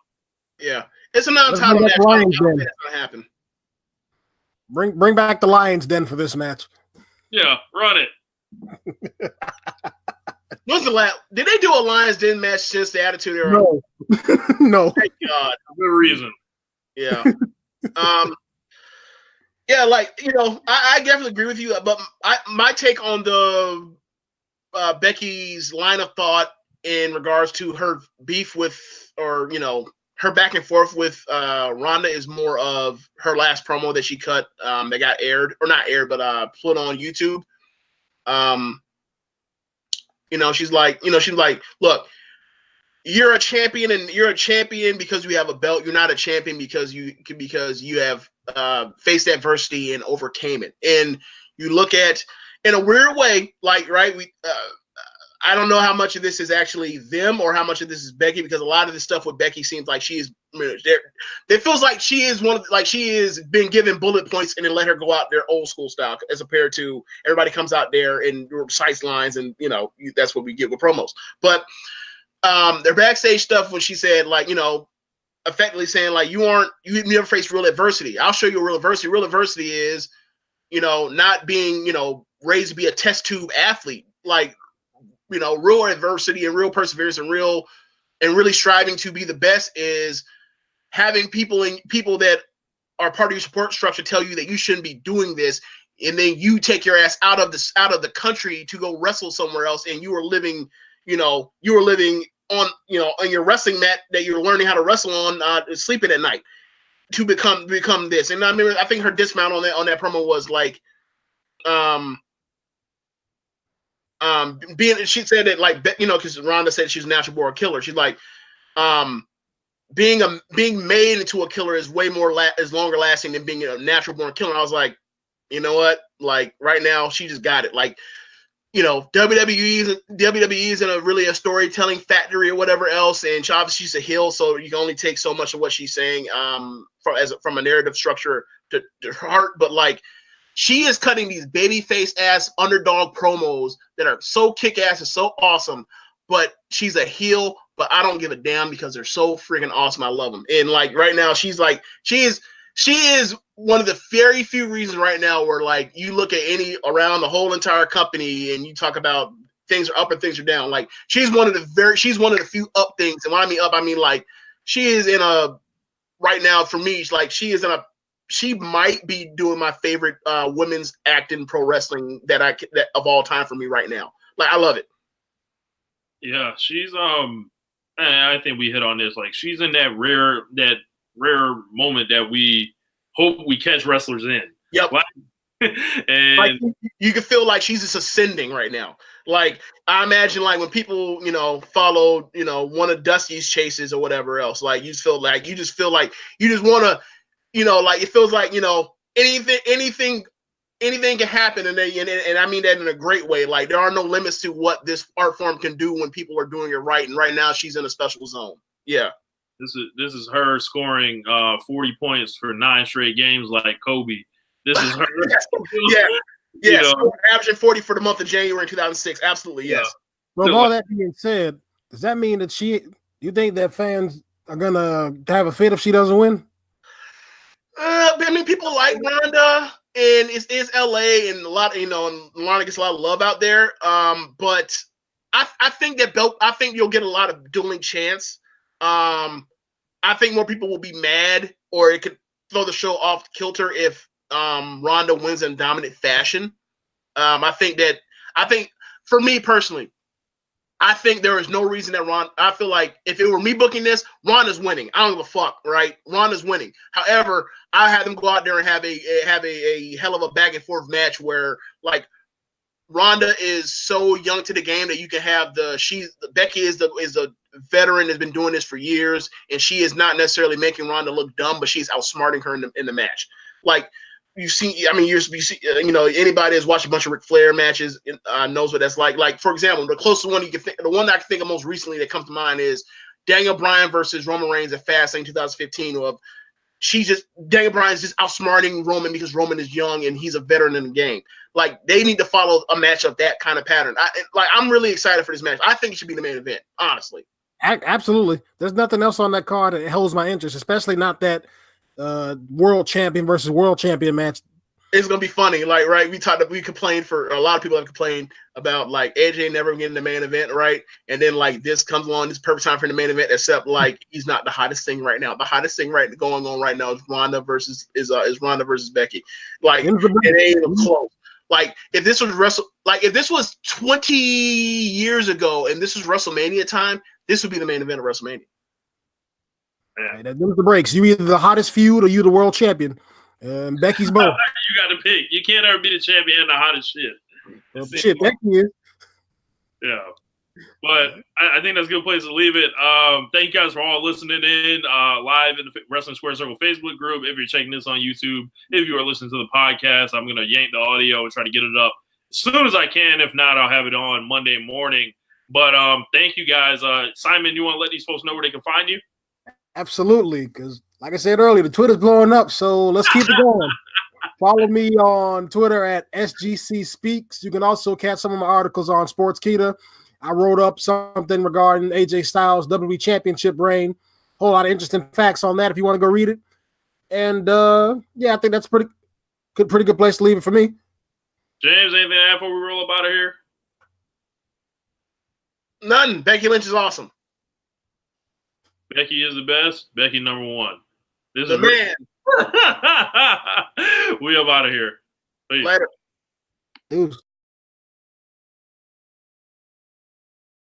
Yeah, it's an untitled match. That's gonna happen. Bring back the Lions Den for this match. Yeah, run it. When's the last? Did they do a Lions Den match since the Attitude Era? No. No. Thank God. Good reason. Yeah. Yeah, I definitely agree with you. But my take on the Becky's line of thought in regards to her beef with, or her back and forth with Ronda is more of her last promo that she cut that got aired, or not aired, but put on YouTube. She's like, look, you're a champion, and you're a champion because you have a belt. You're not a champion because you have faced adversity and overcame it. And you look at, in a weird way, like, right, I don't know how much of this is actually them or how much of this is Becky, because a lot of this stuff with Becky seems like she is, it feels like she is she is been given bullet points and then let her go out there old school style, as compared to everybody comes out there and recites lines, and that's what we get with promos. But their backstage stuff, when she said, like, effectively saying, like, you never faced real adversity. I'll show you real adversity. Real adversity is, not being, raised to be a test tube athlete. Like, real adversity and real perseverance and really striving to be the best is having people that are part of your support structure tell you that you shouldn't be doing this, and then you take your ass out of the country to go wrestle somewhere else, and you are living on your wrestling mat that you're learning how to wrestle on, sleeping at night to become this. And I think her dismount on that promo was like, she said that, like, because Ronda said she's a natural born killer. She's like, being made into a killer is way more is longer lasting than being a natural born killer. And I was like, you know what? Like, right now she just got it. Like, WWE isn't a storytelling factory or whatever else, and obviously she's a heel, so you can only take so much of what she's saying from a narrative structure to her heart. But, like, she is cutting these babyface ass underdog promos that are so kick ass and so awesome, but she's a heel, but I don't give a damn because they're so freaking awesome. I love them. And, like, right now she's like, she is one of the very few reasons right now where, like, you look at around the whole entire company and you talk about things are up and things are down. Like, she's one of the few up things. And when I mean up, I mean, like, she is right now for me, like, she might be doing my favorite women's act in pro wrestling that of all time for me right now. Like, I love it. Yeah, she's I think we hit on this. Like, she's in that rare moment that we hope we catch wrestlers in. Yep. And like, you can feel like she's just ascending right now. Like, I imagine, like, when people, follow, one of Dusty's chases or whatever else, like, you just feel like you just want to, like, it feels like, anything can happen, and I mean that in a great way. Like, there are no limits to what this art form can do when people are doing it right. And right now she's in a special zone. Yeah. This is her scoring 40 points for 9 straight games like Kobe. This is her. Yes. Averaging 40 for the month of January in 2006. Absolutely, yes. Well, with all that being said, does that mean that you think that fans are gonna have a fit if she doesn't win? I mean, people like Ronda, and it's LA, and a lot, and Ronda gets a lot of love out there. But I think you'll get a lot of dueling chants. I think more people will be mad, or it could throw the show off kilter if Ronda wins in dominant fashion. I think for me personally, I think there is no reason that I feel like if it were me booking this, Ronda's winning. I don't give a fuck, right? Ronda's winning. However, I had them go out there and have a hell of a back and forth match where, like, Ronda is so young to the game that you can have Becky is a veteran, has been doing this for years, and she is not necessarily making Ronda look dumb, but she's outsmarting her in the match. Like, you see, anybody that's watched a bunch of Ric Flair matches knows what that's like. Like, for example, the closest one the one that I can think of most recently that comes to mind is Daniel Bryan versus Roman Reigns at Fastlane 2015. Daniel Bryan's just outsmarting Roman because Roman is young and he's a veteran in the game. Like, they need to follow a match of that kind of pattern. I'm really excited for this match. I think it should be the main event, honestly. Absolutely. There's nothing else on that card that holds my interest, especially not that world champion versus world champion match. It's gonna be funny. Like, right, we complained, for a lot of people have complained about, like, AJ never getting the main event, right? And then, like, this comes along, this perfect time for the main event, except, like, he's not the hottest thing right now. The hottest thing going on right now is Ronda versus Becky. Like, it ain't even close. Like if this was 20 years ago and this was WrestleMania time, this would be the main event of WrestleMania. Yeah. That was the breaks. You either the hottest feud or you the world champion. Becky's both. You got to pick. You can't ever be the champion and the hottest shit. Shit, Becky is. Yeah. But I think that's a good place to leave it. Thank you guys for all listening in live in the Wrestling Square Circle Facebook group. If you're checking this on YouTube, if you are listening to the podcast, I'm going to yank the audio and try to get it up as soon as I can. If not, I'll have it on Monday morning. But thank you guys. Simon, you want to let these folks know where they can find you? Absolutely, because like I said earlier, the Twitter's blowing up, so let's keep it going. Follow me on Twitter at SGC Speaks. You can also catch some of my articles on Sportskeeda. I wrote up something regarding AJ Styles' WWE Championship reign. Whole lot of interesting facts on that if you want to go read it. And yeah, I think that's pretty good place to leave it for me. James, anything to add before we roll up out of here? None. Becky Lynch is awesome. Becky is the best. Becky number one. This the is man. We up out of here. Peace. Later. Dude.